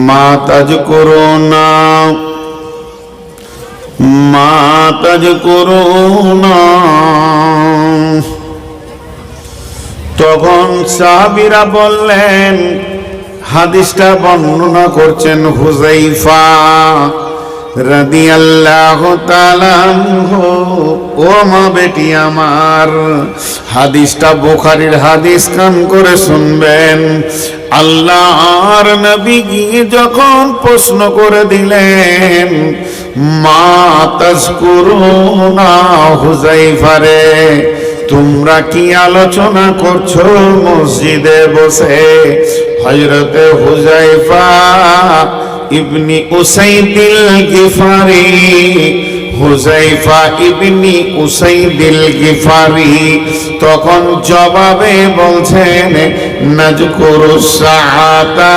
মা তাযকুরুনা মা তাযকুরুনা। তখন সাহাবীরা বললেন, হাদিসটা বর্ণনা করছেন হুযায়ফা রাদিয়াল্লাহু তাআলা আনহু। ও মা বেটি আমার, হাদিসটা বুখারীর হাদিস, কান করে শুনবেন। আল্লাহর নবী গিয়ে যখন প্রশ্ন করে দিলেন, মা তাযকুরুনা হুযায়ফা রে, তোমরা কি আলোচনা করছো মসজিদে বসে? হযরতে হুযায়ফা ইবনে উসাইদিল গিফারি, হুযায়ফা ইবনে উসাইদিল গিফারি তখন জবাবে বলছেন, নাযকুরুস সাআতা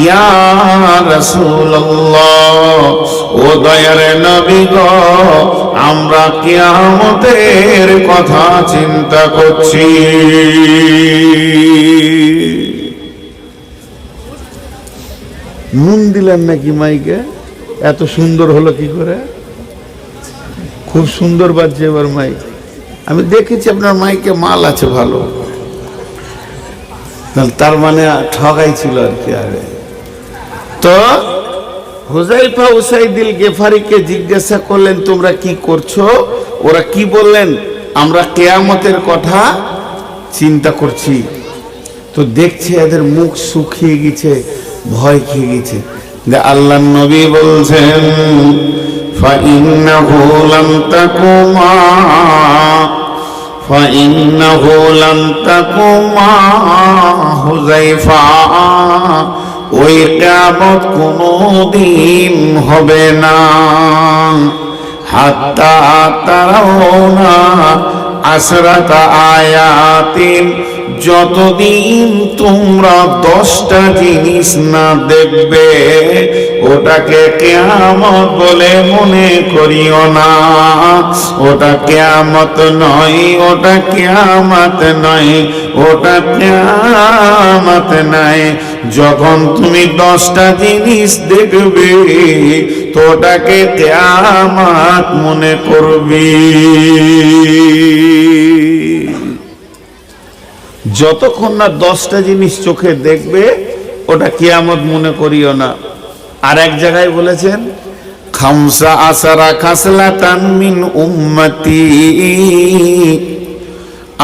ইয়া রাসূলুল্লাহ, ও দয়ার নবী গো, আমরা কিয়ামতের কথা চিন্তা করছি। নুন দিলেন নাকি মাইকে? এত সুন্দর হলো কি করে? খুব সুন্দর বাজছে এবার মাইক। আমি দেখেছি আপনার মাইকে মাল আছে ভালো, তার মানে ঠগাই ছিল আর কি আগে। তো হুযায়ফা উসাইদিল গিফারিকে জিজ্ঞাসা করলেন, তোমরা কি করছো? ওরা কি বললেন? আমরা কিয়ামতের কথা চিন্তা করছি। তো দেখছে এদের মুখ শুকিয়ে গেছে, ভয় খেয়ে গেছে। আল্লাহর নবী বলছেন, ফাইন্নাহু লাম তাকুমা ফাইন্নাহু লাম তাকুমা হুযায়ফা, ওই কিয়ামত কোনদিন হবে না, হাত্তা তারাউনা আসরাতা আয়াতিন, যতদিন তোমরা 10টা জিনিস না দেখবে ওটাকে কিয়ামত বলে মনে করিও না। ওটা কিয়ামত নয়, ওটা কিয়ামত নয়, ওটা কিয়ামত নয়। যখন তুমি 10টা জিনিস দেখবে তো ওটাকে কিয়ামত মনে করবে। যতক্ষণ না 10টা জিনিস চোখে দেখবে ওটা কিয়ামত মনে করিও না। আর এক জায়গায় বলেছেন, খামসা আসারা খাসলাতান মিন উম্মতি,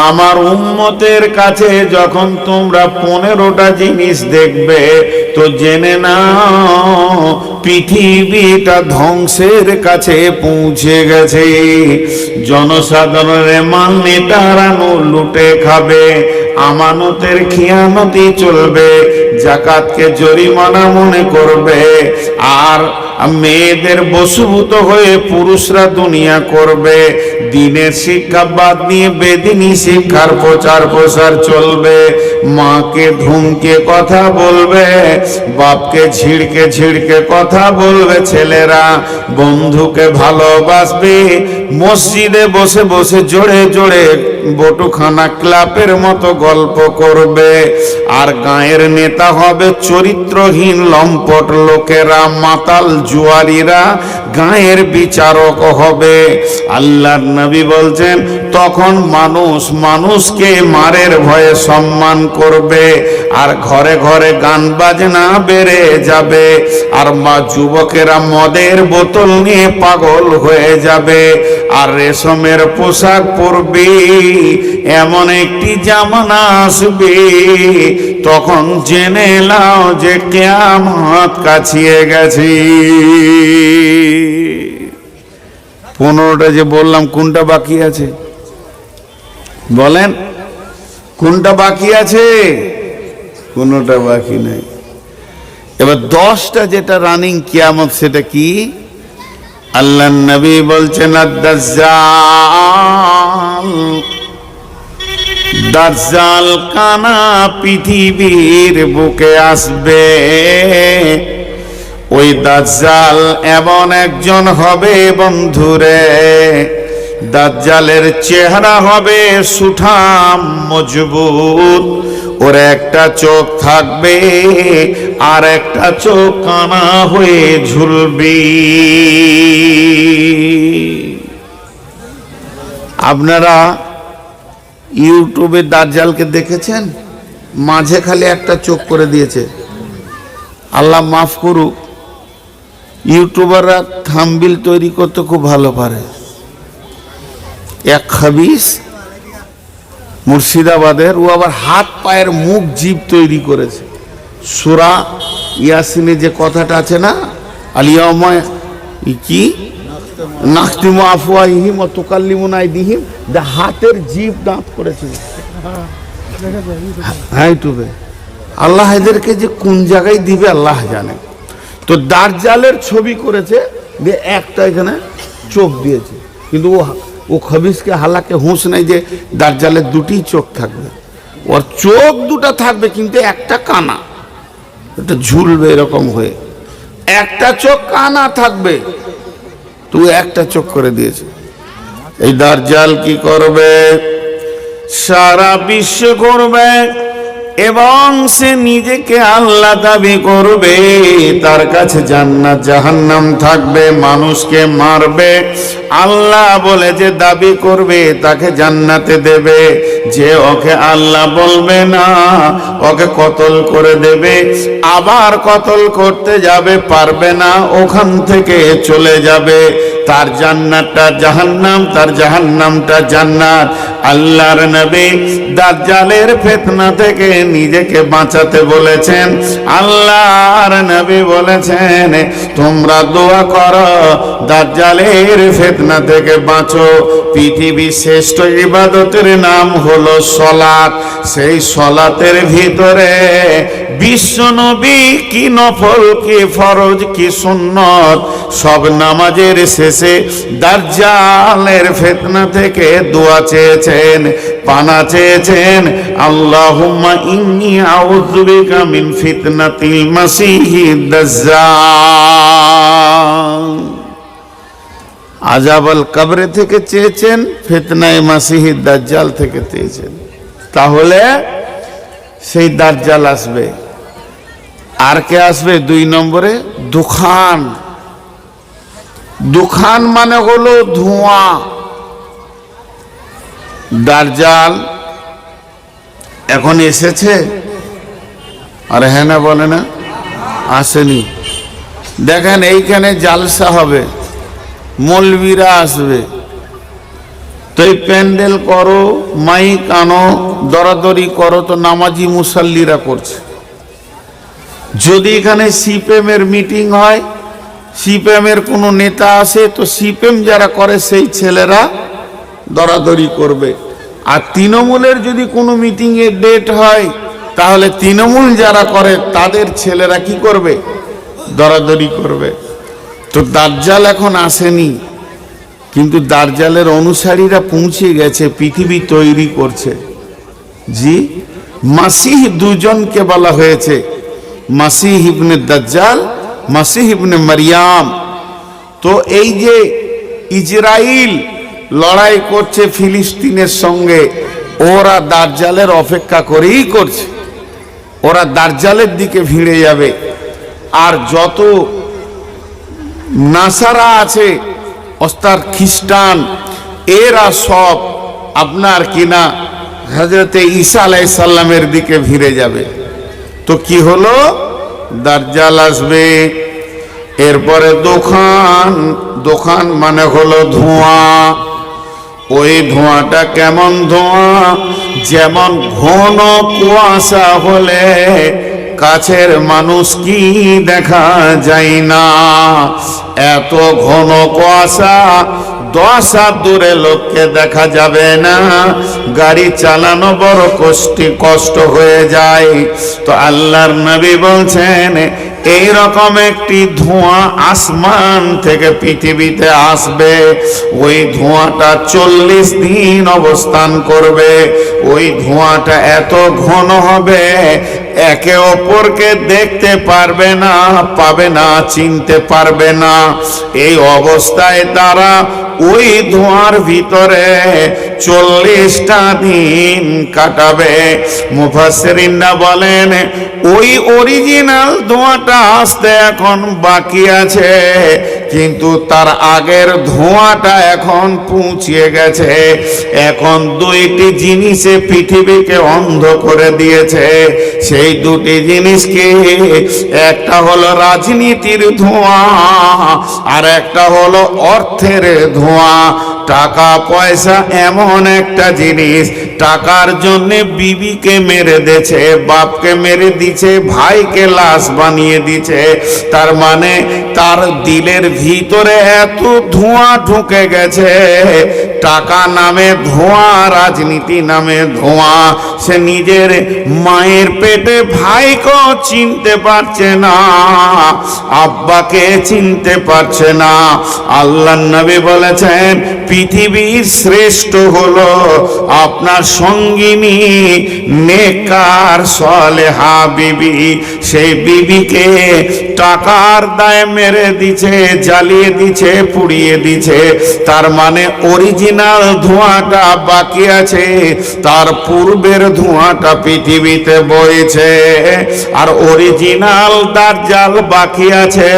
আমার উম্মতের কাছে যখন তোমরা 15টা জিনিস দেখবে তো জেনে নাও পৃথিবীটা ধ্বংসের কাছে পৌঁছে গেছে। জনসাধারণের মাল নেতারা লুটে খাবে, আমানতের খিয়ানতি চলবে, যাকাতকে জরিমানা মনে করবে, আর মেয়েদের বশীভূত হয়ে পুরুষরা দুনিয়া করবে। দিনের শিক্ষা বাদ নিয়ে বেদিনী শিক্ষার প্রচার প্রসার চলবে। মাকে ধুমকে কথা বলবে, বাপকে ঝিড়কে ঝিড়কে কথা বলবে ছেলেরা, বন্ধুকে ভালোবাসবে, মসজিদে বসে বসে জোরে জোরে বটুখানা ক্লাবের মতো গল্প করবে। আর গায়ের নেতা হবে চরিত্রহীন লম্পট লোকেরা, মাতাল জুয়ারিরা গায়ের বিচারক হবে। আল্লাহর নবী বলছেন, তখন মানুষ মানুষকে মারের ভয়ে সম্মান করবে, আর ঘরে ঘরে গান বাজনা বেড়ে যাবে, আর মা যুবকেরা মদের বোতল নিয়ে পাগল হয়ে যাবে, আর রেশমের পোশাক পরবে। এমন একটি জামানা আসবে, তখন জেনে নাও যে কিয়ামত কাছিয়ে গেছে। 15টা যে বললাম, কোনটা বাকি আছে বলেন? কোনটা বাকি আছে? কোনটা বাকি নাই। এবার 10টা যেটা রানিং কিয়ামত, সেটা কি? আল্লাহ নবী বলছেন, দাজ্জাল, দাজ্জাল কানা পৃথিবীর বুকে আসবে। ওই দাজ্জাল এমন একজন হবে বন্ধুরে, দাজ্জালের চেহারা হবে সুঠাম মজবুত, ওর একটা চোখ থাকবে আর একটা চোখ কানা হয়ে ঝুলবে। আপনারা ইউটিউবে দাজ্জালকে দেখেছেন? মাঝে খালি একটা চোখ করে দিয়েছে। আল্লাহ মাফ করুক, ইউটিউবাররা থাম্বনেল তৈরি করতে খুব ভালো পারে। এক খাবিস মুর্শিদাবাদের, ও আবার হাত পায়ের মুখ জিভ তৈরি করেছে। সূরা ইয়াসিনে যে কথাটা আছে না, আলিয়াউমা কি নাখতিমু আফওয়াহিহিম ওয়া তুকাল্লিমুনা আইদিহিম, দা হাতের জিভ দাঁত করেছে। হ্যাঁ, ইউটিউবে আল্লাহ এদেরকে যে কোন জায়গায় দিবে আল্লাহ জানে। তো দাজ্জালের ছবি করেছে, দিয়ে একটা এখানে চোখ দিয়েছে, কিন্তু ও খবিসকে হালাকে হুঁশ নাই যে দাজ্জালের দুটি চোখ থাকবে। ওর চোখ দুটা থাকবে কিন্তু একটা কানা, এটা ঝুলবে এরকম হয়ে, একটা চোখ কানা থাকবে, তো একটা চোখ করে দিয়েছে। এই দাজ্জাল কি করবে? সারা বিশ্ব করবে এবং সে নিজেকে আল্লাহ দাবি করবে। তার কাছে জান্নাত জাহান্নাম থাকবে, মানুষকে মারবে। আল্লাহ বলে যে দাবি করবে তাকে জান্নাতে দেবে, যে ওকে আল্লাহ বলবে না ওকে কতল করে দেবে। আবার কতল করতে যাবে, পারবে না, ওখান থেকে চলে যাবে। তার জান্নাতটা জাহান্নাম, তার জাহান্নামটা জান্নাত। আল্লাহর নবী দাজ্জালের ফিতনা থেকে নিজেকে বাঁচাতে বলেছেন। আল্লাহর নবী বলেছেন তোমরা দোয়া করো দাজ্জালের ফিতনা থেকে বাঁচো। পৃথিবীর শ্রেষ্ঠ ইবাদতের নাম হলো সালাত। সেই সালাতের ভিতরে বিশ্ব নবী কি নফল কি ফরজ কি সুন্নত সব নামাজের শেষে দাজ্জালের ফিতনা থেকে দোয়া চেয়েছেন, পানা চেয়েছেন। আল্লাহুম্মা ইন্নী আউযু বিকা মিন ফিতনাতিল মাসিহিদ দাজ্জাল। আযাবুল কবরে থেকে চেয়েছেন, ফিতনায়ে মাসিহিদ দাজ্জাল থেকে চেয়েছেন। তাহলে সেই দাজ্জাল আসবে। আর কে আসবে? 2 নম্বরে দুখান। দুখান মানে হলো ধোঁয়া। দাজ্জাল এখন এসেছে? আরে হ্যাঁ না বলে না, আসেনি। দেখেন এইখানে জালসা হবে, মৌলবীরা আসবে, তো এই প্যান্ডেল করো, মাইক আনো, দরাদরি করো, তো নামাজি মুসাল্লিরা করছে। যদি এখানে সিপিএম এর মিটিং হয়, সিপিএম এর কোনো নেতা আসে, তো সিপিএম যারা করে সেই ছেলেরা দরাদরি করবে। আর তৃণমূলের যদি কোনো মিটিং এর ডেট হয়, তাহলে তৃণমূল যারা করে তাদের ছেলেরা কি করবে? দরাদরি করবে। তো দাজ্জাল এখন আসেনি, কিন্তু দাজ্জালের অনুসারীরা পৌঁছে গেছে, পৃথিবী তৈরি করছে। জি, মাসিহ দুজনকে বলা হয়েছে, মাসিহ ইবনে দাজ্জাল, মাসিহ ইবনে মারিয়াম। তো এই যে ইসরাইল লড়াই করছে ফিলিস্তিনের সঙ্গে, ওরা দাজ্জালের অপেক্ষা করেই করছে, ওরা দাজ্জালের দিকে ভিড়ে যাবে। আর যত নাসারা আছে, অস্তার খ্রিস্টান, এরা সব আপনার কিনা হযরতে ঈসা আলাইহিস সালামের দিকে ভিড়ে যাবে। তো কি হলো? দাজ্জাল আসবে। এরপরে দোকান, দোকান মানে হলো ধোঁয়া। ওই ধোঁয়াটা কেমন ধোঁয়া? যেমন ঘন কুয়াশা হলে কাছের মানুষ কি দেখা যায় না, এত ঘন কুয়াশা 10 হাত দূরে লোককে দেখা যাবে না, গাড়ি চালানো বড় কষ্ট হয়ে যায়। তো আল্লাহর নবী বলছেন এই রকম একটি ধোঁয়া আসমান থেকে পৃথিবীতে আসবে। ওই ধোঁয়াটা 40 দিন অবস্থান করবে। ওই ধোঁয়াটা এত ঘন হবে একে অপরকে দেখতে পারবে না, পাবে না, চিনতে পারবে না। এই অবস্থায় তারা ওই ধোঁয়ার ভিতরে 40টা দিন কাটাবে। মুফাসসিরিনরা বলেন ওই অরিজিনাল ধোঁয়াটা আসতে এখন বাকি আছে, কিন্তু তার আগের ধোঁয়াটা এখন পৌঁছে গেছে। এখন দুইটি জিনিসে পৃথিবীকে অন্ধ করে দিয়েছে। সেই দুটি জিনিস কি? একটা হলো রাজনীতির ধোঁয়া, আর একটা হলো অর্থের ধোঁয়া। টাকা পয়সা এমন একটা জিনিস, টাকার জন্য বিবিকে মেরে দিয়েছে, বাপকে মেরে দিছে, ভাইকে লাশ বানিয়ে দিছে। তার মানে তার দিলের ভিতরে এত ধোঁয়া ঢুকে গেছে। টাকা নামে ধোঁয়া, রাজনীতি নামে ধোঁয়া। সে নিজের মায়ের পেটে ভাইকেও চিনতে পারছে না, আব্বাকে চিনতে পারছে না। আল্লাহর নবী বলেছেন পৃথিবীর শ্রেষ্ঠ হলো আপনার সঙ্গিনী নেককার সালেহা বিবি। সেই বিবিকে টাকার দায়ে মেরে দিছে, জ্বালিয়ে দিছে, পুড়িয়ে দিছে। তার মানে অরিজিনাল ধোঁয়াটা বাকি আছে, তার পূর্বের ধোঁয়াটা পৃথিবীতে বইছে। আর অরিজিনাল দাজ্জাল বাকি আছে,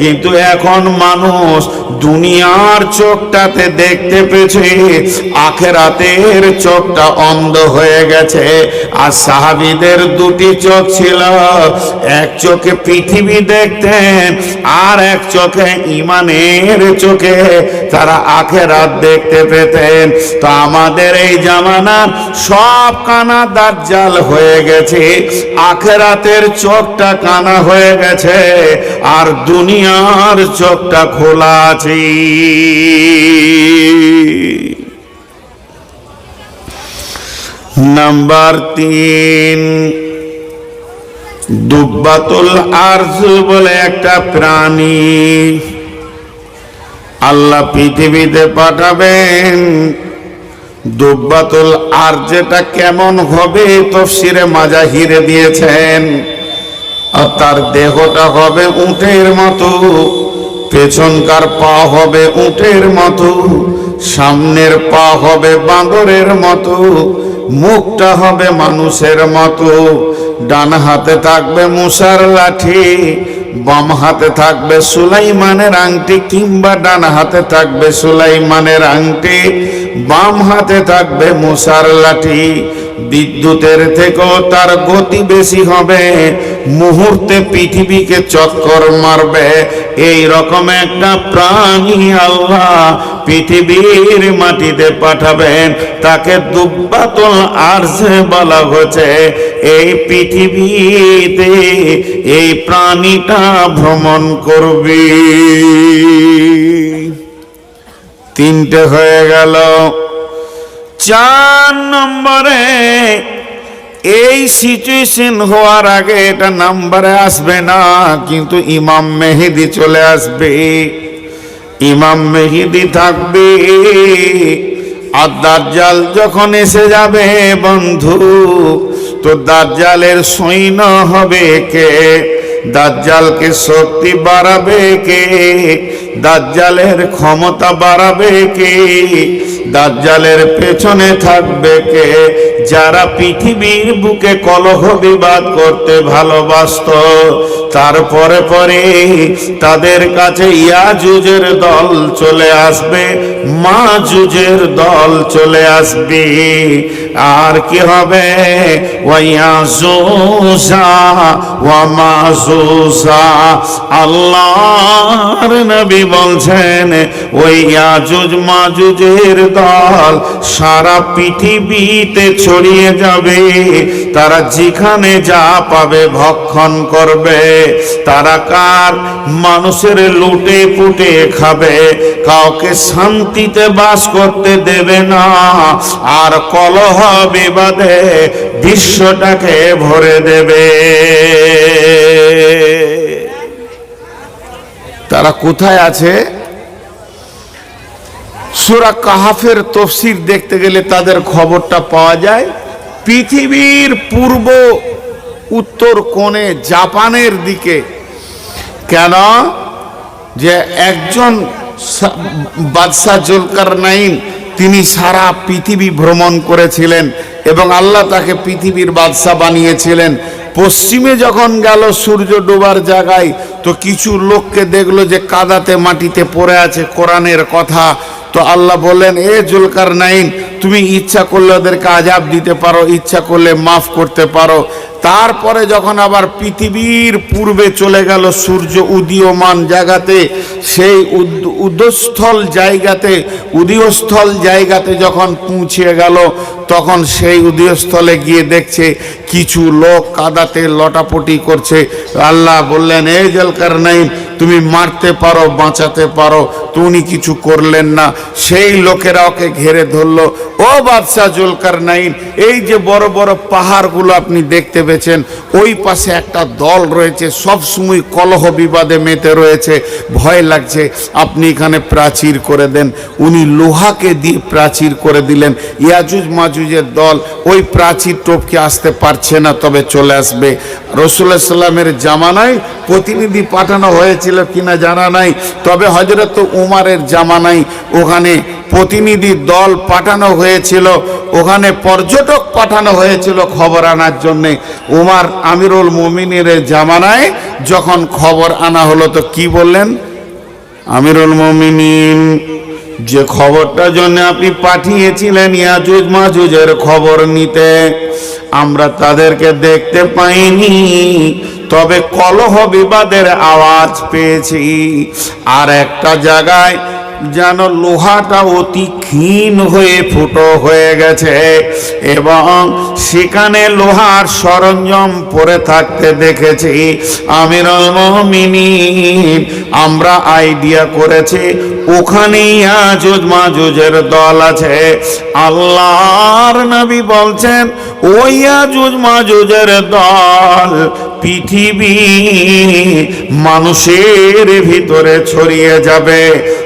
কিন্তু এখন মানুষ দুনিয়ার চোখটাতে দেখতে পেয়েছে, আখেরাতের চোখটা অন্ধ হয়ে গেছে। আর সাহাবীদের দুটি চোখ ছিল, এক চোখে পৃথিবী দেখতেন, আর এক চোখে ঈমানের চোখে তারা আখেরাত দেখতে পেতেন। তো আমাদের এই জামানার সব কানা দাজ্জাল হয়ে গেছে, আখেরাতের চোখটা কানা হয়ে গেছে, আর দুনিয়ার চোখটা খোলা আছে। নাম্বার 3, দুব্বাতুল আরজ বলে একটা প্রাণী আল্লাহ পৃথিবীতে পাঠাবেন। দুব্বাতুল আরজ যেটা কেমন হবে তাফসীরে মাজাহিরে দিয়েছেন। আর তার দেহটা হবে উটের মতো, পেছনকার পা হবে উটের মতো, সামনের পা হবে বাঁদরের মতো, মুখটা হবে মানুষের মতো। ডান হাতে থাকবে মুসার লাঠি, বাম হাতে থাকবে সুলাইমানের আংটি, কিংবা ডান হাতে থাকবে সুলাইমানের আংটি, বাম হাতে থাকবে মুসার লাঠি। বিদ্যুতের থেকেও তার গতি বেশি হবে, মুহূর্তে পৃথিবীকে চক্কর মারবে। এই রকম একটা প্রাণী আল্লাহ পৃথিবীর মাটিতে পাঠাবেন, তাকে দুব্বাতুল আরজ বলা হচ্ছে। এই পৃথিবীতে এই প্রাণীটা ভ্রমণ করবে। 3টে হয়ে গেল। 4 নম্বরে, এই সিচুয়েশন হওয়ার আগে এটা নাম্বারে আসবে না, কিন্তু ইমাম মেহেদী চলে আসবে। ইমাম মেহেদী থাকবে, আর দাজ্জাল যখন এসে যাবে বন্ধু, তো দাজ্জালের সৈন্য হবে কে? দাজ্জালকে শক্তি বাড়াবে কে? দাজ্জালের ক্ষমতা বাড়াবে কে? দাজ্জালের পেছনে থাকবে কে? যারা পৃথিবীর বুকে কলহ বিবাদ করতে ভালোবাসত, তারপরে পরে তাদের কাছে ইয়াজুজের দল চলে আসবে, মাজুজের দল চলে আসবে। আর কি হবে? ওয়ায়াজুজা ওয়া মাজুজা। আল্লাহর নবী বলছেন ওই ইয়াজুজ মাজুজের দল সারা পৃথিবীতে ছড়িয়ে যাবে। তারা যেখানে যা পাবে ভক্ষণ করবে। তারা কার? মানুষের লুটে পুটে খাবে, কাউকে শান্তিতে বাস করতে দেবে না, আর কলহ বিবাদে বিশ্বটাকে ভরে দেবে। তারা কোথায় আছে? সূরা কাহাফের তাফসীর দেখতে গেলে তাদের খবরটা পাওয়া যায়। পৃথিবীর পূর্ব উত্তর কোণে জাপানের দিকে। কেন? যে একজন বাদশাহ জুলকারনাইন তিনি সারা পৃথিবী ভ্রমণ করেছিলেন এবং আল্লাহ তাকে পৃথিবীর বাদশাহ বানিয়েছিলেন। পশ্চিমে যখন গেল সূর্য ডোবার জায়গায়, তো কিছু লোককে দেখলো যে কাদাতে মাটিতে পড়ে আছে কোরআনের কথা। তো আল্লাহ বললেন, এ জুলকারনাইন, তুমি ইচ্ছা করলে ওদেরকে আযাব দিতে পারো, ইচ্ছা করলে মাফ করতে পারো। তারপরে যখন আবার পৃথিবীর পূর্বে চলে গেল সূর্য উদীয়মান জায়গাতে, সেই উদীয়স্থল জায়গাতে যখন পৌঁছে গেল, তখন সেই উদীয়স্থলে গিয়ে দেখছে কিছু লোক কাদাতে লটাপটি করছে। আল্লাহ বললেন, এই জুলকারনাইন, তুমি মারতে পারো, বাঁচাতে পারো। তো উনি কিছু করলেন না। সেই লোকেরা ওকে ঘেরে ধরলো, ও বাদশাহ জুলকারনাইন, এই যে বড় বড় পাহাড়গুলো আপনি দেখতে পেয়েছেন, ওই পাশে একটা দল রয়েছে, সব সময় কলহ বিবাদে মেতে রয়েছে, ভয় লাগছে, আপনি এখানে প্রাচীর করে দেন। উনি লোহাকে দিয়ে প্রাচীর করে দিলেন। ইয়াজুজ মাজুজের দল ওই প্রাচীর টপকে আসতে পারছে না, তবে চলে আসবে। রাসূলুল্লাহ সাল্লামের জামানায় প্রতিনিধি পাঠানো হয়েছিল কিনা জানা নাই, তবে হযরত উমারের জামানায় ওখানে প্রতিনিধি দল পাঠানো হয়েছিল, ওখানে পর্যটক পাঠানো হয়েছিল খবর আনার জন্যে। উমার আমিরুল মুমিনের জামানায় যখন খবর আনা হলো, তো কি বললেন, আমিরুল মুমিনিন, যে খবরটার জন্য আপনি পাঠিয়েছিলেন ইয়াজুজ মাজুজের খবর নিতে, আমরা তাদেরকে দেখতে পাইনি, তবে কলহ বিবাদের আওয়াজ পেয়েছি। আর একটা জায়গায় যেন লোহাটা অতি ক্ষীণ হয়ে ফুটো হয়ে গেছে এবং সেখানে লোহার সরঞ্জাম পড়ে থাকতে দেখেছি। আমিরুল মুমিনিন, আমরা আইডিয়া করেছি ওখানে ইয়াজুজ মাজুজের দল আছে। আল্লাহর নবী বলছেন, ওই ইয়াজুজ মাজুজের দল পৃথিবী মানুষের ভিতরে ছড়িয়ে যাবে,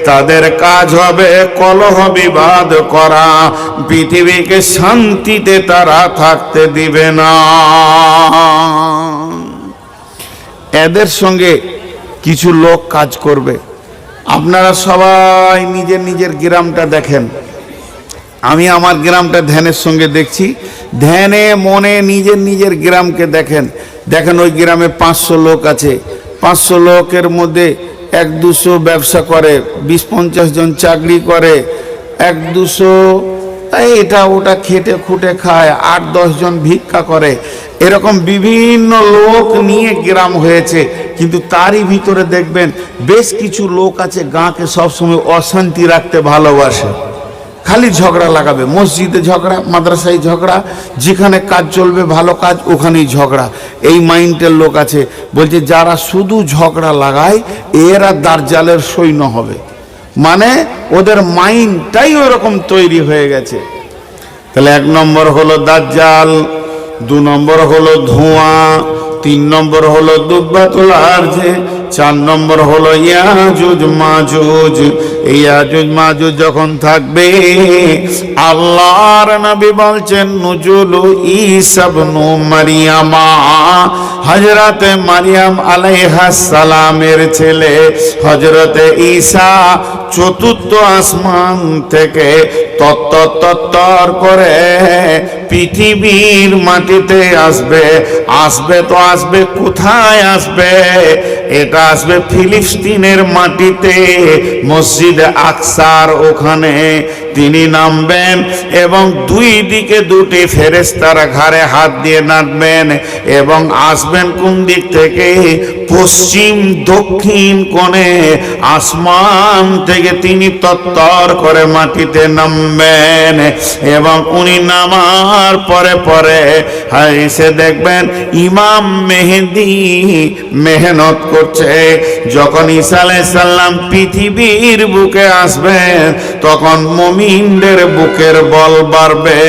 তাদের কাজ হবে কলহ বিবাদ করা, পৃথিবীকে শান্তিতে তারা থাকতে দিবে না। এদের সঙ্গে কিছু লোক কাজ করবে। আপনারা সবাই নিজের নিজের গ্রামটা দেখেন, আমি আমার গ্রামটা ধ্যানের সঙ্গে দেখছি, ধ্যানে মনে নিজের নিজের গ্রামকে দেখেন। দেখেন ওই গ্রামে 500 লোক আছে, 500 লোকের মধ্যে 1-200 ব্যবসা করে, 20-50 জন চাকরি করে, 1-200 এটা ওটা খেটে খুঁটে খায়, 8-10 জন ভিক্ষা করে। এরকম বিভিন্ন লোক নিয়ে গ্রাম হয়েছে। কিন্তু তারই ভিতরে দেখবেন বেশ কিছু লোক আছে গাঁকে সবসময় অশান্তি রাখতে ভালোবাসে, খালি ঝগড়া লাগাবে, মসজিদে ঝগড়া, মাদ্রাসায় ঝগড়া, যেখানে কাজ চলবে ভালো কাজ ওখানেই ঝগড়া। এই মাইন্ডের লোক আছে, বলছে যারা শুধু ঝগড়া লাগায় এরা দাজ্জালের সৈন্য হবে, মানে ওদের মাইন্ডটাই ওরকম তৈরি হয়ে গেছে। তাহলে 1 নম্বর হলো দাজ্জাল, 2 নম্বর হলো ধোঁয়া, 3 নম্বর হলো দুব্বাতুল আরজ, 4 নম্বর হলো ইয়াজুজ মাজুজ। এই ইয়াজুজ মাজুজ যখন থাকবে, আল্লাহর নবী বলছেন নুজুলু ঈসা ইবনু মারইয়ামা, হযরতে মারইয়াম আলাইহিস সালামের ছেলে হযরতে ঈসা 4th আসমান থেকে তত্তর করে পৃথিবীর মাটিতে আসবে। আসবে তো আসবে, কোথায় আসবে? এটা আসবে ফিলিস্তিনের মাটিতে, মসজিদ আকসার ওখানে তিনি নামবেন এবং 2 দিকে 2টি ফেরেশতারা ঘাড়ে হাত দিয়ে নামবেন এবং আসবেন কোন দিক থেকে? পশ্চিম দক্ষিণ কোণে আসমান থেকে তিনি তত্তর করে মাটিতে নামবেন এবং উনি নামার পরে পরে এসে দেখবেন ইমাম মেহেদি মেহনত করছে। যখন ঈসা আলাইহিস সালাম পৃথিবীর বুকে আসবেন, তখন মুমিনদের বুকের বল বাড়বে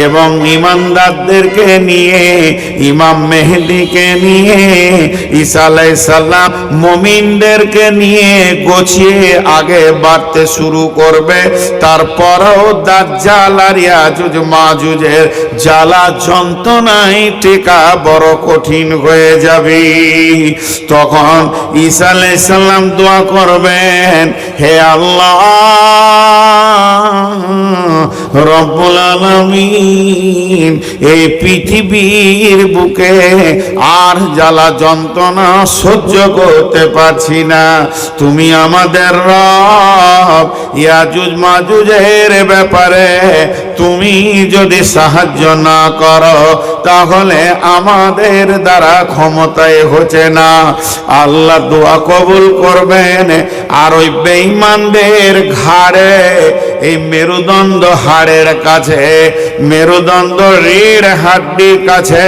এবং ইমানদারদেরকে নিয়ে, ইমাম মেহেদিকে নিয়ে ঈসা আলাইহিস সালাম মুমিনদেরকে নিয়ে গোছিয়ে আগে বাড়তে শুরু করবে। তারপরও দাজ্জাল আর ইয়াজুজ মাজুজের জ্বালা যন্ত্রণায় টেকা বড় কঠিন হয়ে যাবে। তখন ঈসা আলাইহিস সালাম দোয়া করবেন, হে আল্লাহ রব্বুল আলামিন, এই পৃথিবীর বুকে আর জ্বালা যন্ত্রণা সহ্য করতে পারছি না, তুমি আমাদের রব। ইয়াজুজ মাজুজের ব্যাপারে তুমি যদি সাহায্য না করো তাহলে আমাদের দ্বারা ক্ষমতায় হচ্ছে না। আল্লাহ দোয়া কবুল করবেন। আর ওই বেঈমানদের ঘাড়ে, এই মেরুদণ্ড হাড়ের কাছে, মেরুদণ্ড রিড় হাড্ডির কাছে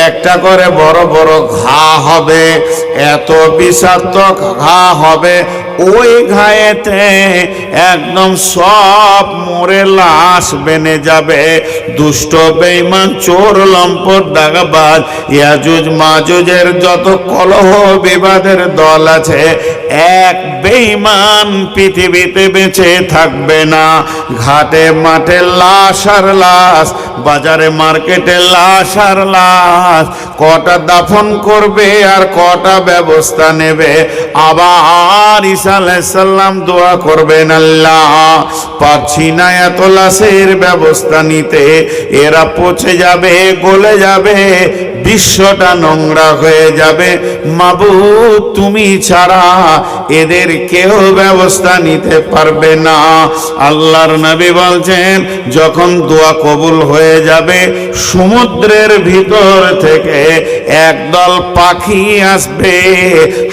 একটা করে বড় বড় ঘা হবে, এত বিষাক্ত ঘা হবে, ওই ঘায়েতে একদম সব মরে লাশ বেনে যাবে। দুষ্ট বেঈমান চোর লম্পট দাগাবাজ ইয়াজুজ মাজুজের যত কলহ বিবাদের দল আছে, এক বেঈমান পৃথিবীতে বেঁচে থাকবে না। ঘাটে মাঠে লাশ আর লাশ, বাজারে মার্কেটে লাশ আর লাশ। কটা দাফন করবে আর কটা ব্যবস্থা নেবে। আবার ঈসা আলাইহিস সালাম দোয়া করবেন, আল্লাহ পারছি না এত লাশের ব্যবস্থা নিতে, এরা পচে যাবে, গলে যাবে, বিশ্বটা নোংরা হয়ে যাবে। মাবুদ তুমি ছাড়া এদের কেউ ব্যবস্থা নিতে পারবে না। আল্লাহর নবী বলছেন, যখন দোয়া কবুল হয়ে যাবে, সমুদ্রের ভিতর থেকে একদল পাখি আসবে,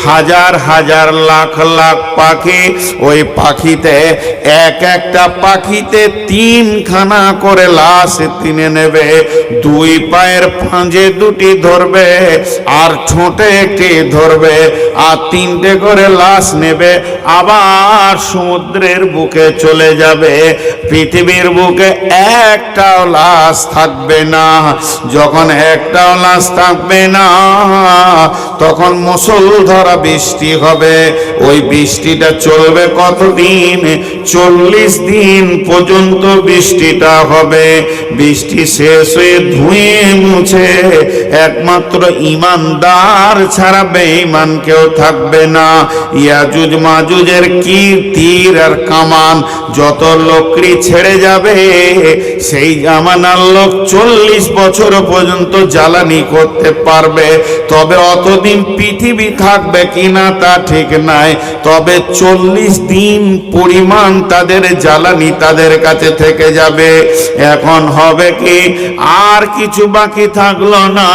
হাজার হাজার লাখ লাখ পাখি। ওই পাখিতে একটা পাখিতে 3খানা করে লাশ টেনে নেবে। 2 পায়ের পাঁজে 2টি ধরবে, আর ঠোঁটে 1টি ধরবে, আর 3টে করে লাশ নেবে। আবার সমুদ্রের বুকে চলে যাবে। পৃথিবীর বুকে একটাও লাশ থাকবে না। যখন একটাও লাশ থাকবে না, তখন মুষলধারে বৃষ্টি হবে। ওই বৃষ্টিটা চলবে কতদিন? 40 দিন পর্যন্ত বৃষ্টিটা হবে। বৃষ্টি শেষ হয়ে ধুয়ে মুছে একমাত্র ঈমানদার ছাড়া বেঈমান কেউ থাকবে না। ইয়াজুজ মাজুজের কি তীর আর কামান যত লোকরি ছেড়ে যাবে, সেই জামানার লোক 40 বছর পর্যন্ত জ্বালানি করতে পারবে। তবে অতদিন পৃথিবী থাকবে কিনা তা ঠিক নাই, তবে 40 দিন পরিমাণ তাদের জ্বালানি তাদের কাছে থেকে যাবে। এখন হবে কি, আর কিছু বাকি থাকলো না।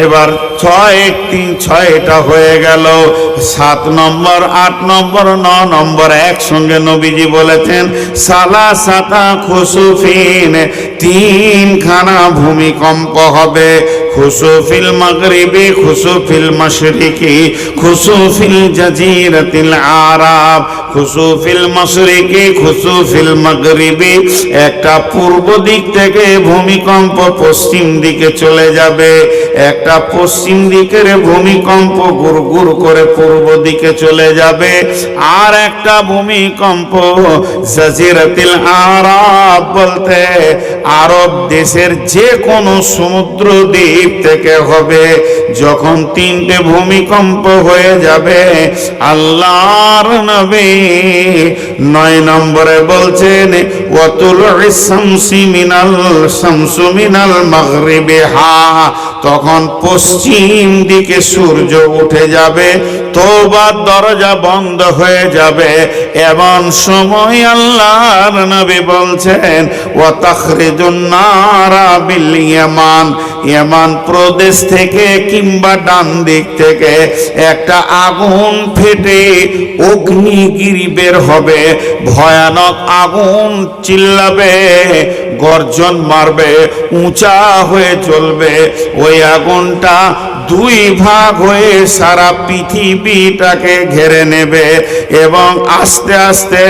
এবার 6টা হয়ে গেল। 7 নম্বর, 8 নম্বর, 9 নম্বর একসঙ্গে নবীজি বলেছেন, সালাসাতা খুসুফিন, 3খানা ভূমিকম্প হবে। খুসুফিল মাগরিবি, খুসুফিল মাশরিকি, খুসুফিল জাজিরাতিল আরাব। খুসুফিল মাশরিকি, খুসুফিল মাগরিবি, একটা পূর্ব দিক থেকে ভূমিকম্প পশ্চিম দিকে চলে যাবে, একটা পশ্চিম দিকের ভূমিকম্প গুড়গুড় করে পূর্ব দিকে চলে যাবে, আর একটা ভূমিকম্প জাজিরাতিল আরাব বলতে আরব দেশের যে কোনো সমুদ্র দ্বীপ থেকে হবে। যখন 3টে ভূমিকম্প হয়ে যাবে, আল্লাহর নবী 9 নম্বরে বলছেন, ওয়াতুলুস শামসু মিনাল মাগরিবিহা, তখন পশ্চিম দিকে সূর্য উঠে যাবে, তওবার দরজা বন্ধ হয়ে যাবে। এমন সময় আল্লাহর নবী বলছেন, ওয়া তাখরিজুন নারা বিল ইয়ামান, ইয়ামান প্রদেশ থেকে কিংবা ডান দিক থেকে একটা আগুন ফেটে অগ্নিগিরি বের হবে। ভয়ানক আগুন চিল্লাবে, গর্জন মারবে, উঁচা হয়ে চলবে। ওই আগুনটা 2 ভাগ হয়ে সারা পৃথিবীটাকে ঘিরে নেবে এবং আস্তে আস্তে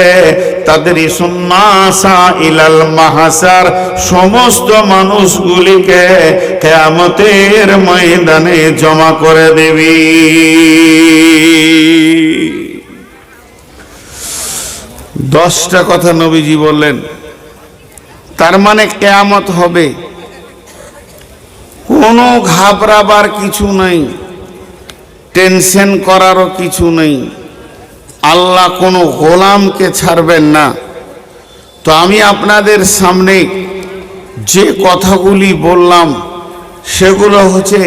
তাদের সুন্নাসা ইলাল মাহসার, সমস্ত মানুষগুলিকে কিয়ামতের ময়দানে জমা করে দেবে। 10টা কথা নবীজি বললেন। তার মানে কিয়ামত হবে, কোনো ঘাবড়াবার কিছু নাই, টেনশন করারও কিছু নেই। আল্লাহ কোনো গোলামকে ছাড়বেন না। তো আমি আপনাদের সামনে যে কথাগুলি বললাম সেগুলো হচ্ছে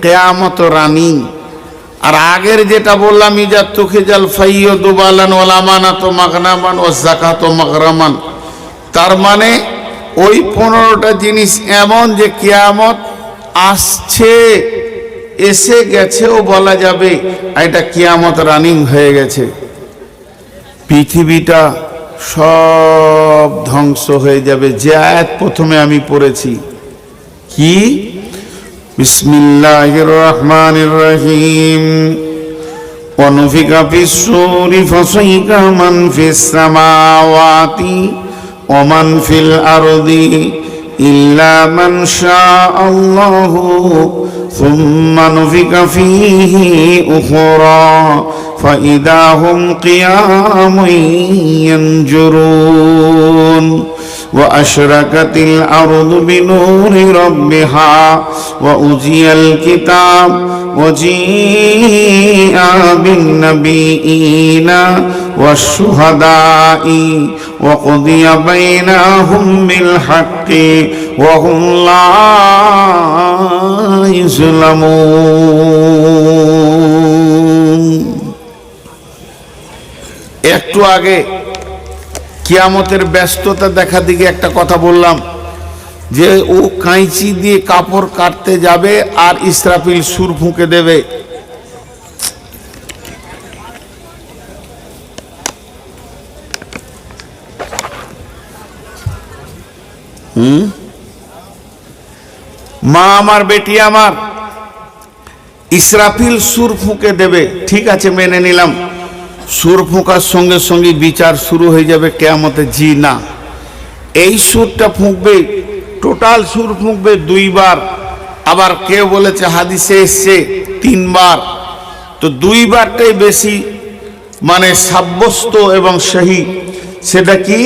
কিয়ামত রানী। আর আগের যেটা বললাম, ইজা তুখিজাল ফাইয়্যদু বালান ওয়াল আমানাতু মাগনামান ওয়াজ যাকাতু মাগরামান, তার মানে ওই 15টা জিনিস এমন যে কিয়ামত আসছে, এসে গেছেও বলা যাবে, এটা কিয়ামত রানিং হয়ে গেছে। পৃথিবীটা সব ধ্বংস হয়ে যাবে। যে আয়াত প্রথমে আমি পড়েছি, কি? বিসমিল্লাহির রহমানির রহিম। ওয়ানুফিকা ফিস-সূরি ফাসাইকা মান ফিস-সামাওয়াতি ওয়া মান ফিল আরদি ইল্লা মান শাআল্লাহু সুম্মা নুফিকা ফীহি উখরা ফাইদা হুম কিয়ামুন ইয়ানজুরুন وأشرقت الأرض بنور ربها وأوذي الكتاب وجيء بالنبيين والشهداء وقضي بينهم بالحق وهم لا يظلمون। একটু আগে কিয়ামতের ব্যস্ততা দেখা দিকে একটা কথা বললাম, যে ও কাঁচি দিয়ে কাপড় কাটতে যাবে আর ইসরাফিল সুর ফুঁকে দেবে। মা আমার, বেটি আমার, ইসরাফিল সুর ফুঁকে দেবে, ঠিক আছে মেনে নিলাম। সুর ফুঁকার সঙ্গে সঙ্গে বিচার শুরু হয়ে যাবে কিয়ামতে? জি না, এই সুরটা ফুঁকবে, টোটাল সুর ফুঁকবে 2 বার। আবার কেউ বলেছে হাদিসে এসছে 3 বার। তো 2 বারটাই বেশি মানে সাব্যস্ত এবং সহি। সেটা কি?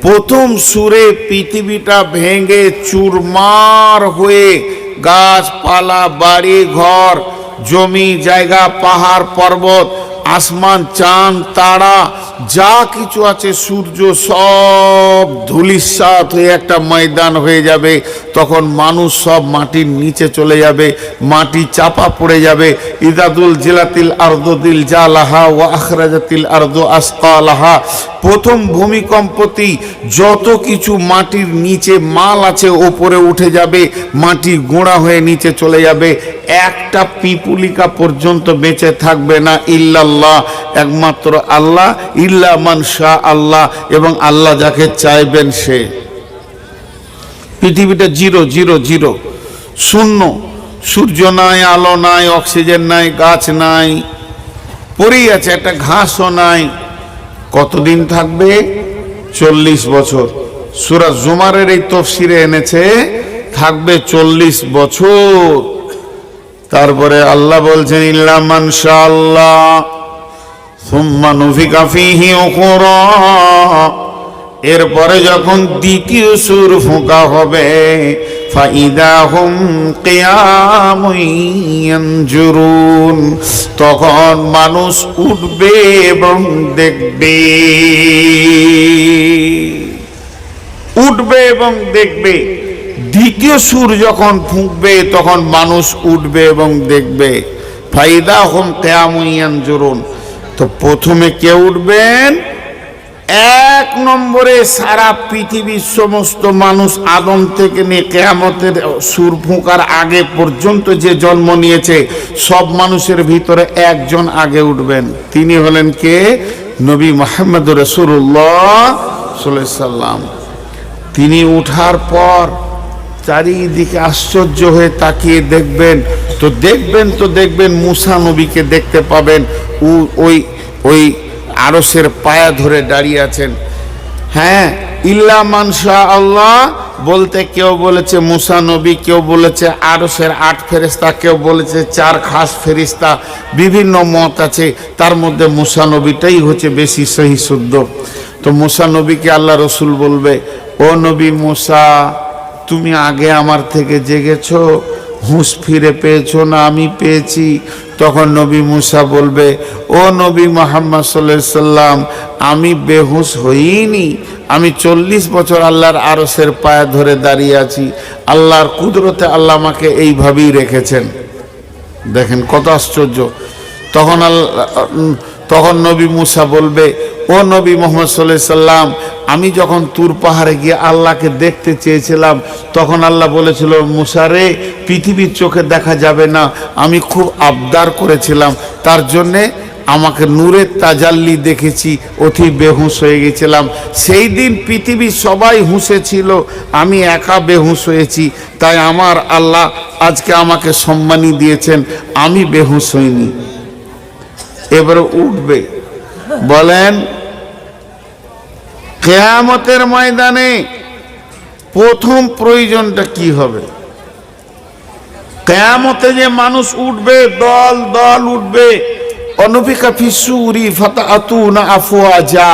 প্রথম সুরে পৃথিবীটা ভেঙে চুরমার হয়ে গাছপালা, বাড়ি ঘর, জমি জায়গা, পাহাড় পর্বত, আসমান, চাঁদ, তারা, যা কিছু আছে, সূর্য, সব ধূলিসাৎ হয়ে একটা ময়দান হয়ে যাবে। তখন মানুষ সব মাটির নিচে চলে যাবে, মাটি চাপা পড়ে যাবে। ইদাদুল জিলাতিল আরদু জিলজালাহা ওয়া আখরাজাতিল আরদু আসকালাহা। প্রথম ভূমিকম্পতেই যত কিছু মাটির নিচে মাল আছে ওপরে উঠে যাবে, মাটি গোঁড়া হয়ে নিচে চলে যাবে। একটা পিপুলিকা পর্যন্ত বেঁচে থাকবে না, ইল্লাল্লাহ, একমাত্র আল্লাহ, ইল্লা মান শা আল্লাহ, এবং আল্লাহ যাকে চাইবেন সে। পৃথিবীটা 0 0 0, শূন্য। সূর্য নাই, আলো নাই, অক্সিজেন নাই, গাছ নাই, পড়েই আছে, একটা ঘাসও নাই। কতদিন থাকবে? 40 বছর। সূরা জুমারের এই তাফসীরে এনেছে থাকবে 40 বছর। তারপরে আল্লাহ বলছেন ইল্লা মান শাআল্লাহ সুম্মা নুফিকা ফীহি উখরা। এরপরে যখন দ্বিতীয় সূর ফোঁকা হবে, ফাইদা হুম কিয়ামুন ইয়ানজুরুন, তখন মানুষ উঠবে এবং দেখবে, উঠবে এবং দেখবে। দ্বিতীয় সুর যখন ফুঁকবে তখন মানুষ উঠবে এবং দেখবে। ফাইদা হুম কিয়ামুন ইয়ানজুরুন। তো প্রথমে কে উঠবেন? 1 নম্বরে সারা পৃথিবীর সমস্ত মানুষ আদম থেকে নিয়ে কিয়ামতের সুর ফুঁকার আগে পর্যন্ত যে জন্ম নিয়েছে সব মানুষের ভিতরে একজন আগে উঠবেন। তিনি হলেন কে? নবী মুহাম্মদ রাসূলুল্লাহ সাল্লাল্লাহু আলাইহি সাল্লাম। তিনি উঠার পর চারিদিকে আশ্চর্য হয়ে তাকিয়ে দেখবেন, তো দেখবেন মুসা নবীকে দেখতে পাবেন। ওই আরশের পায়া ধরে দাঁড়িয়ে আছেন। হ্যাঁ, ইল্লা মান শা আল্লাহ বলতে কেউ বলেছে মুসা নবী, কেউ বলেছে আরশের 8 ফেরেশতা, কেউ বলেছে 4 খাস ফেরেশতা, বিভিন্ন মত আছে। তার মধ্যে মুসা নবীটাই হচ্ছে বেশি সহি শুদ্ধ। তো মুসা নবীকে আল্লাহ রসুল বলবে, ও নবী মুসা, তুমি আগে আমার থেকে জেগেছো, হুঁশ ফিরে পেয়েছো না আমি পেয়েছি? তখন নবী মুসা বলবে, ও নবী মুহাম্মদ সাল্লাল্লাহু আলাইহি সাল্লাম, আমি বেহুশ হইনি, আমি 40 বছর আল্লাহর আরশের পায়ে ধরে দাঁড়িয়ে আছি। আল্লাহর কুদরতে আল্লাহ আমাকে এইভাবেই রেখেছেন। দেখেন কত আশ্চর্য। তখন নবী মুসা বলবে, ও নবী মুহাম্মদ সাল্লাল্লাহু আলাইহি সাল্লাম, আমি যখন তুর পাহাড়ে গিয়ে আল্লাহকে দেখতে চেয়েছিলাম, তখন আল্লাহ বলেছিল, মুসা রে, পৃথিবীর চোখে দেখা যাবে না, আমি খুব আবদার করেছিলাম, তার জন্যে আমাকে নূরের তাজাল্লি দেখেছি, অতি বেহুশ হয়ে গেছিলাম। সেই দিন পৃথিবীর সবাই হুঁশে ছিল, আমি একা বেহুশ হয়েছি, তাই আমার আল্লাহ আজকে আমাকে সম্মানী দিয়েছেন, আমি বেহুশ হইনি। এবারে উঠবে, বলেন কিয়ামতের ময়দানে প্রথম প্রয়োজনটা কি হবে? কিয়ামতে যে মানুষ উঠবে, দল দল উঠবে, অনুফিকা ফিসুরি ফাতাতুনা আফওয়াজা,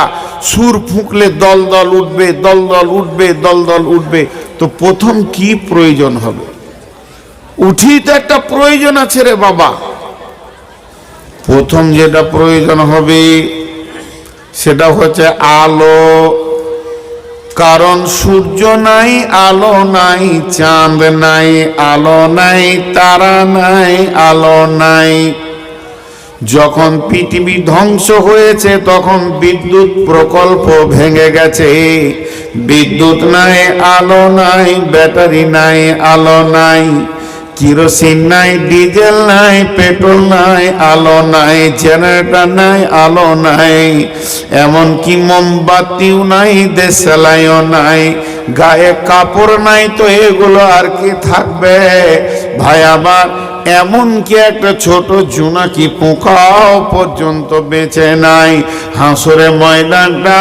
সুর ফুঁকলে দল দল উঠবে, দল দল উঠবে, দল দল উঠবে। তো প্রথম কি প্রয়োজন হবে? উঠি তো একটা প্রয়োজন আছে রে বাবা। প্রথম যেটা প্রয়োজন হবে সেটা হচ্ছে আলো। কারণ সূর্য নাই, আলো নাই, চাঁদ নাই, আলো নাই, তারা নাই, আলো নাই। যখন পৃথিবী ধ্বংস হয়েছে তখন বিদ্যুৎ প্রকল্প ভেঙে গেছে, বিদ্যুৎ নাই, আলো নাই, ব্যাটারি নাই, আলো নাই, কিরোসিন নাই, ডিজেল নাই, পেট্রোল নাই, আলো নাই, জেনারেটর নাই, আলো নাই, এমনকি মোমবাতিও নাই, দেশালাইও নাই, গায়ে কাপড় নাই, তো এগুলো আর কি থাকবে ভাই আমার? এমনকি একটা ছোট জোনাকি পোকাও পর্যন্ত বেঁচে নাই। হাসরে ময়দানটা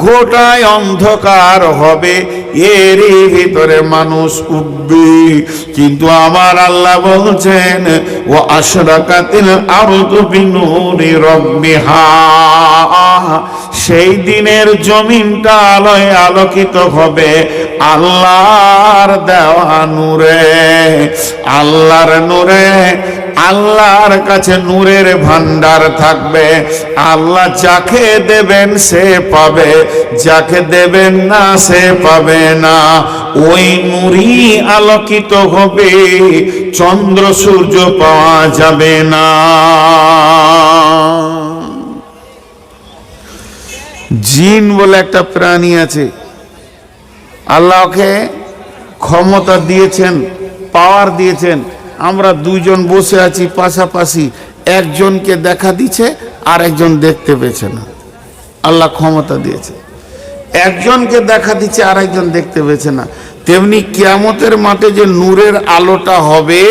গোটায় অন্ধকার হবে, এরই ভিতরে মানুষ উঠবে। কিন্তু আমার আল্লাহ বলছেন, ও আশরাকাতিল আরদু বিনূরি রাব্বিহা, সেই দিনের জমিনটা আলোয় আলোকিত হবে আল্লাহর দেওয়া নূরে, আল্লাহর নূরে। আল্লাহর কাছে নূরের ভান্ডার থাকবে, আল্লাহ যাকে দেবেন সে পাবে, যাকে দেবেন না সে পাবে না। ওই নূরই আলোকিত হবে, চন্দ্র সূর্য পাওয়া যাবে না। জিন বলে একটা প্রাণী আছে, আল্লাহকে ক্ষমতা দিয়েছেন, পাওয়ার দিয়েছেন। আমরা দুইজন বসে আছি পাশাপাশি, একজনকে দেখা দিচ্ছে আর একজন দেখতে পেয়েছে না। আল্লাহ ক্ষমতা দিয়েছে, একজনকে দেখা দিচ্ছে আর একজন দেখতে পেয়েছে না। তেমনি কিয়ামতের মাঠে যে নূরের আলোটা হবে,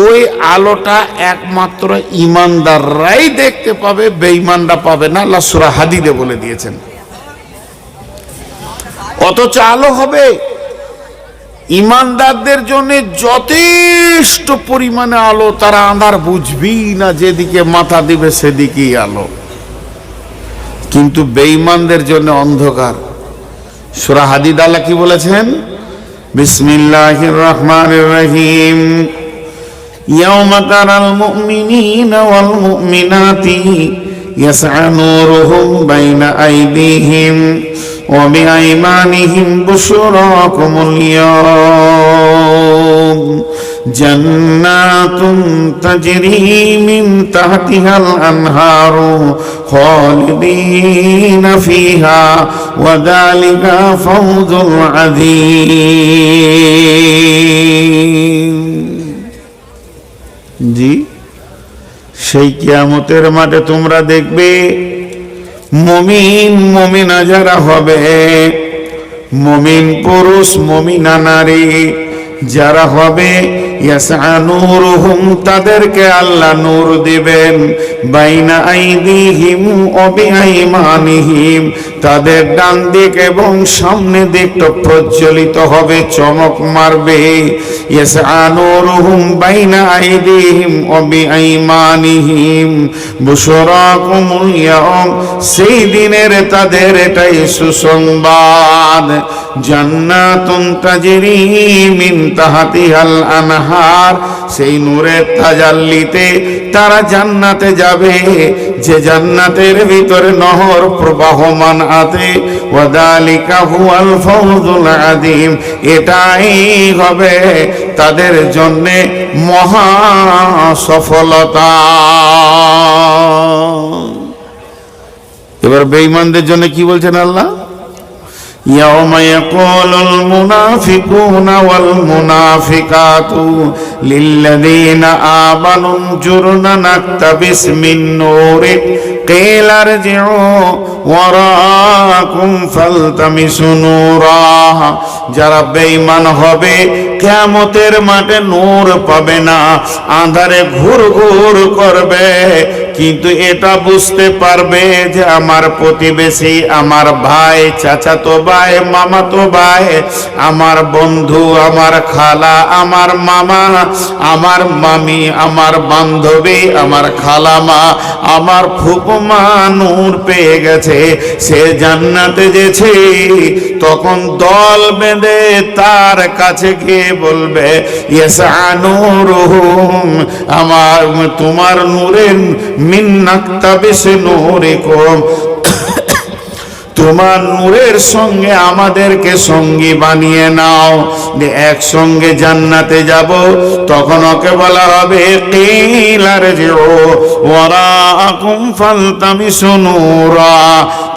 ওই আলোটা একমাত্র ঈমানদাররাই দেখতে পাবে, বেঈমানরা পাবে না। আল্লাহ সূরা হাদীদে বলে দিয়েছেন। অথচ আলো হবে ঈমানদারদের জন্য যথেষ্ট পরিমাণে আলো, তারা আঁধার বুঝবেই না, যেদিকে মাথা দিবে সেদিকেই আলো। কিন্তু বেঈমানদের জন্য অন্ধকার। সূরা হাদীদ আল্লাহ কি বলেছেন? বিসমিল্লাহির রহমানির রহিম, ইয়াওমা তারাল মুমিনিনা ওয়াল মুমিনাতি ইয়াসআ নূরুহুম বাইনা আইদিহিম ওয়া বিআইমানিহিম বুশরাকুমুল ইয়াওম জান্নাতুন তাজরি মিন তাহতিহাল আনহারু খালিদিনা ফিহা ওয়া যালিকা ফাওজুল আযীম। জি, সেই কিয়ামতের মাঠে তোমরা দেখবে মুমিন মুমিনা যারা হবে, মুমিন পুরুষ মুমিনা নারী যারা হবে, ইয়াসআ নূরুহুম তাদেরকে আল্লাহ নূর দিবেন বাইনা আইদিহিম ওয়া বিআইমানিহিম তাদের ডান দিক এবং সামনে দিকটা প্রজ্বলিত হবে, চমক মারবে। ইয়াসআ নূরুহুম বাইনা আইদিহিম ওয়া বিআইমানিহিম বুশরাকুমুল ইয়াওম সেই দিনের তাদের এটাই সুসংবাদ। জান্নাতুন তাজরি মিন তাহতিহাল আনহার সেই নূরের তাজাল্লিতে তারা জান্নাতে যাবে, যে জান্নাতের ভিতরে নহর প্রবাহমান আছে। ওয়াদালিকা হুয়াল ফাওজুল আযীম এটাই হবে তাদের জন্য মহা সফলতা। এবার বেঈমানদের জন্য কি বলছেন আল্লাহ? ইয়াওমা ইয়াকুলুল মুনাফিকুনা ওয়াল মুনাফিকাতু লিল্লাযীনা আমানু জুরনা নাকতাবিস মিন নূরিক কিলা ইরজিউ ওয়ারাকুম ফালতামিসু নূরা। যারা বেঈমান হবে কিয়ামতের মাঠে নূর পাবে না, আঁধারে ঘুরঘুর করবে, কিন্তু এটা বুঝতে পারবে যে আমার প্রতিবেশী, আমার ভাই, চাচাতো ভাই, মামাতো ভাই, আমার বন্ধু, আমার খালা, আমার মামা, আমার মামি, আমার বান্ধবী, আমার খালামা, আমার ফুকুমা নূর পেয়ে গেছে, সে জান্নাতে গেছে। তখন দল বেঁধে তার কাছে গিয়ে বলবে ইয়াসআ নূরুহুম আমার তোমার নূরের মিন নাকতাবিস নূরিকুম তোমার নূরের সঙ্গে আমাদেরকে সঙ্গী বানিয়ে নাও, একসঙ্গে জান্নাতে যাব। তখন ওকে বলা হবে কিলা ইরজিউ ওয়ারাকুম ফালতামিসু নূরা,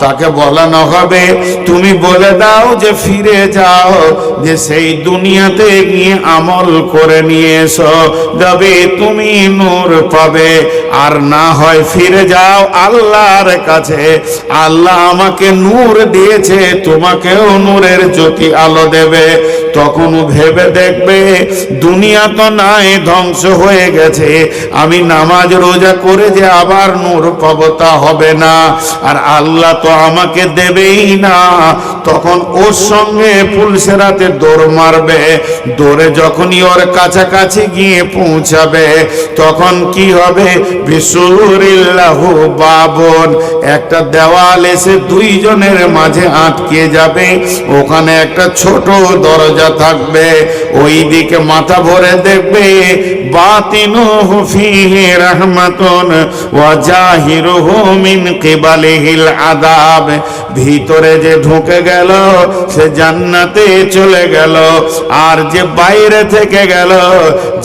তাকে বলানো হবে তুমি বলে দাও যে ফিরে যাও, যে সেই দুনিয়াতে গিয়ে আমল করে নিয়ে এসো, তবে তুমি নূর পাবে। আর না হয় ফিরে যাও আল্লাহর কাছে, আল্লাহ আমাকে নূর দিয়েছে, তোমাকেও নূরের জ্যোতি আলো দেবে। তখন ভেবে দেখবে দুনিয়া তো নাই, ধ্বংস হয়ে গেছে, আমি নামাজ রোজা করে যে আবার নূর পাবো তা হবে না, আর আল্লাহ তো আমাকে দেবেই না। তখন ওর সঙ্গে পুলসেরাতে দৌড় মারবে, দৌড়ে যখনই ওর কাছাকাছি গিয়ে পৌঁছাবে তখন কি হবে? বিসুরিল্লাহু বাবুন একটা দেওয়াল এসে দুইজনের মাঝে আটকে যাবে, ওখানে একটা ছোট দরজা থাকবে, ওই দিকে মাথা ভরে দেখবে বাতিনুহু ফীহি রাহমাতুন ওয়া জাহিরুহু মিন কিবালিহিল আযাব। ভিতরে যে ঢুকে গেল সে জান্নাতে চলে গেল, আর যে বাইরে থেকে গেল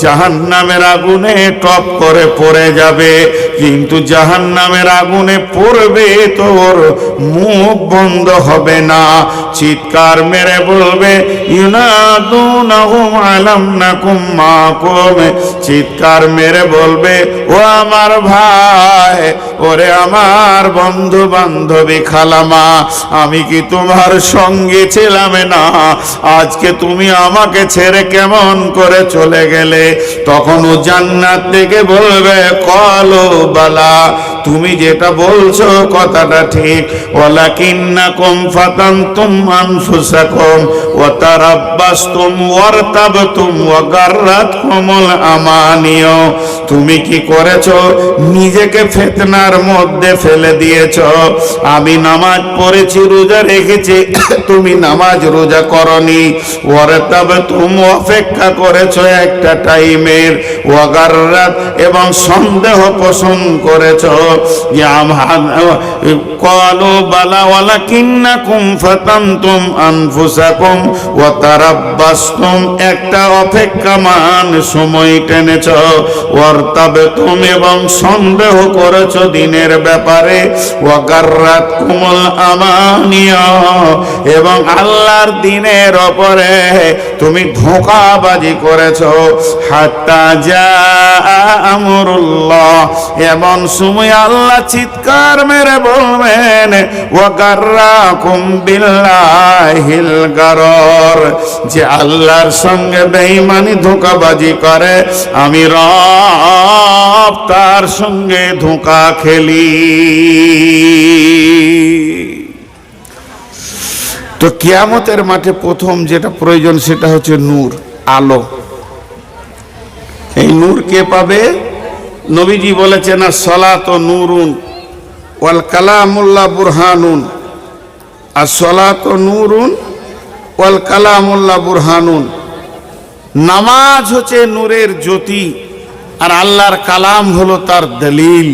জাহান্নামের আগুনে টপ করে পড়ে যাবে। কিন্তু জাহান্নামের আগুনে পড়বে তোর মুখ বন্ধ হবে না, চিৎকার মেরে বলবে ইউনাদুনাহুম আলাম নাকুম মাকুম, চিৎকার মেরে বলবে ও আমার ভাই, ওরে আমার বন্ধু বান্ধবী, খালামা, আমি কি তোমার সঙ্গে ছিলাম না? আজকে তুমি আমাকে ছেড়ে কেমন করে চলে গেলে? তখন ও জান্নাত থেকে বলবে কলো বালা, তুমি যেটা বলছো কথাটা ঠিক, ওয়ালাকিন্নাকুম ফাতানতুম আনফুসাকুম ওয়া তারাব্বাসতুম ওয়ারতাবতুম ওয়া গাররাতকুমুল আমানিয়ু। তুমি কি করেছো? নিজেকে ফিতনার মধ্যে ফেলে দিয়েছো। আমি নামাজ পড়েছি, রোজা রেখেছি, তুমি নামাজ রোজা করনি। ওয়ারতাবতুম অপেক্ষা করেছো একটা টাইমের, ওয়া গাররাত এবং সন্দেহ পোষণ করেছো। ক্বালু বালা ওয়ালাকিন্নাকুম ফাতানতুম আনফুসাকুম ওয়া তারাব্বাসতুম একটা অপেক্ষামান সময় টেনেছো। ওয়ারতাবতুম এবং সন্দেহ করেছো দিনের ব্যাপারে। ওয়া গাররাতকুমুল আমানিয়া এবং আল্লাহর দিনের উপরে তুমি ধোঁকাবাজি করেছো। হাত্তা জা আমরুল্লাহ এমন সময় আল্লাহ চিৎকার মেরে বলবেন ওয়াগাররাকুম বিল্লাহিল গারর, যে আল্লাহর সঙ্গে বেঈমানি ধোঁকাবাজি করে আমি রব তার সঙ্গে ধোঁকা খেলি। তো কিয়ামতের মাঠে প্রথম যেটা প্রয়োজন সেটা হচ্ছে নূর, আলো। এই নূর কে পাবে? নবীজি বলেছেন as-সালাত নূরুন ওয়াল কালামুল্লাহ বুরহানুন, as-সালাত নূরুন ওয়াল কালামুল্লাহ বুরহানুন। নামাজ হচ্ছে নূরের জ্যোতি আর আল্লাহর কালাম হলো তার দলিল।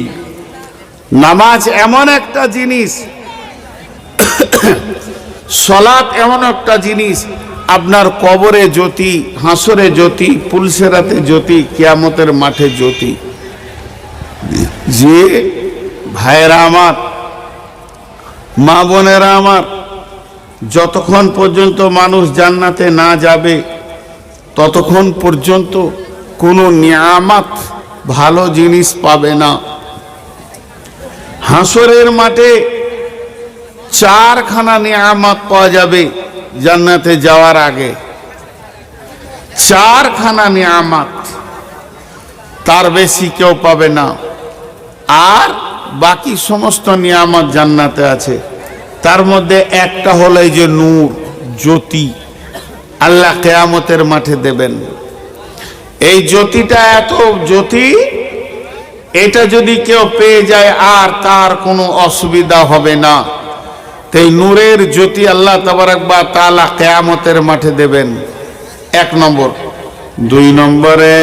নামাজ এমন একটা জিনিস, সালাত এমন একটা জিনিস, আপনার কবরে জ্যোতি, হাসরে জ্যোতি, পুলসেরাতে জ্যোতি, কিয়ামতের মাঠে জ্যোতি। যে ভাইরা আমার, মা বোনেরা আমার, যতক্ষণ পর্যন্ত মানুষ জান্নাতে না যাবে ততক্ষণ পর্যন্ত কোনো নিয়ামত, ভালো জিনিস পাবে না। হাসরের মাঠে চারখানা নিয়ামত পাওয়া যাবে জান্নাতে যাওয়ার আগে, চারখানা নিয়ামত, তার বেশি কেউ পাবে না। আর বাকি সমস্ত নিয়ামত জান্নাতে আছে। তার মধ্যে একটা হলো এই যে নূর, জ্যোতি, আল্লাহ কিয়ামতের মাঠে দেবেন। এই জ্যোতিটা এত জ্যোতি, এটা যদি কেউ পেয়ে যায় আর তার কোনো অসুবিধা হবে না। এই নূরের জ্যোতি আল্লাহ তাবারক ওয়া তাআলা কিয়ামতের মাঠে দেবেন, এক নম্বর। দুই নম্বরে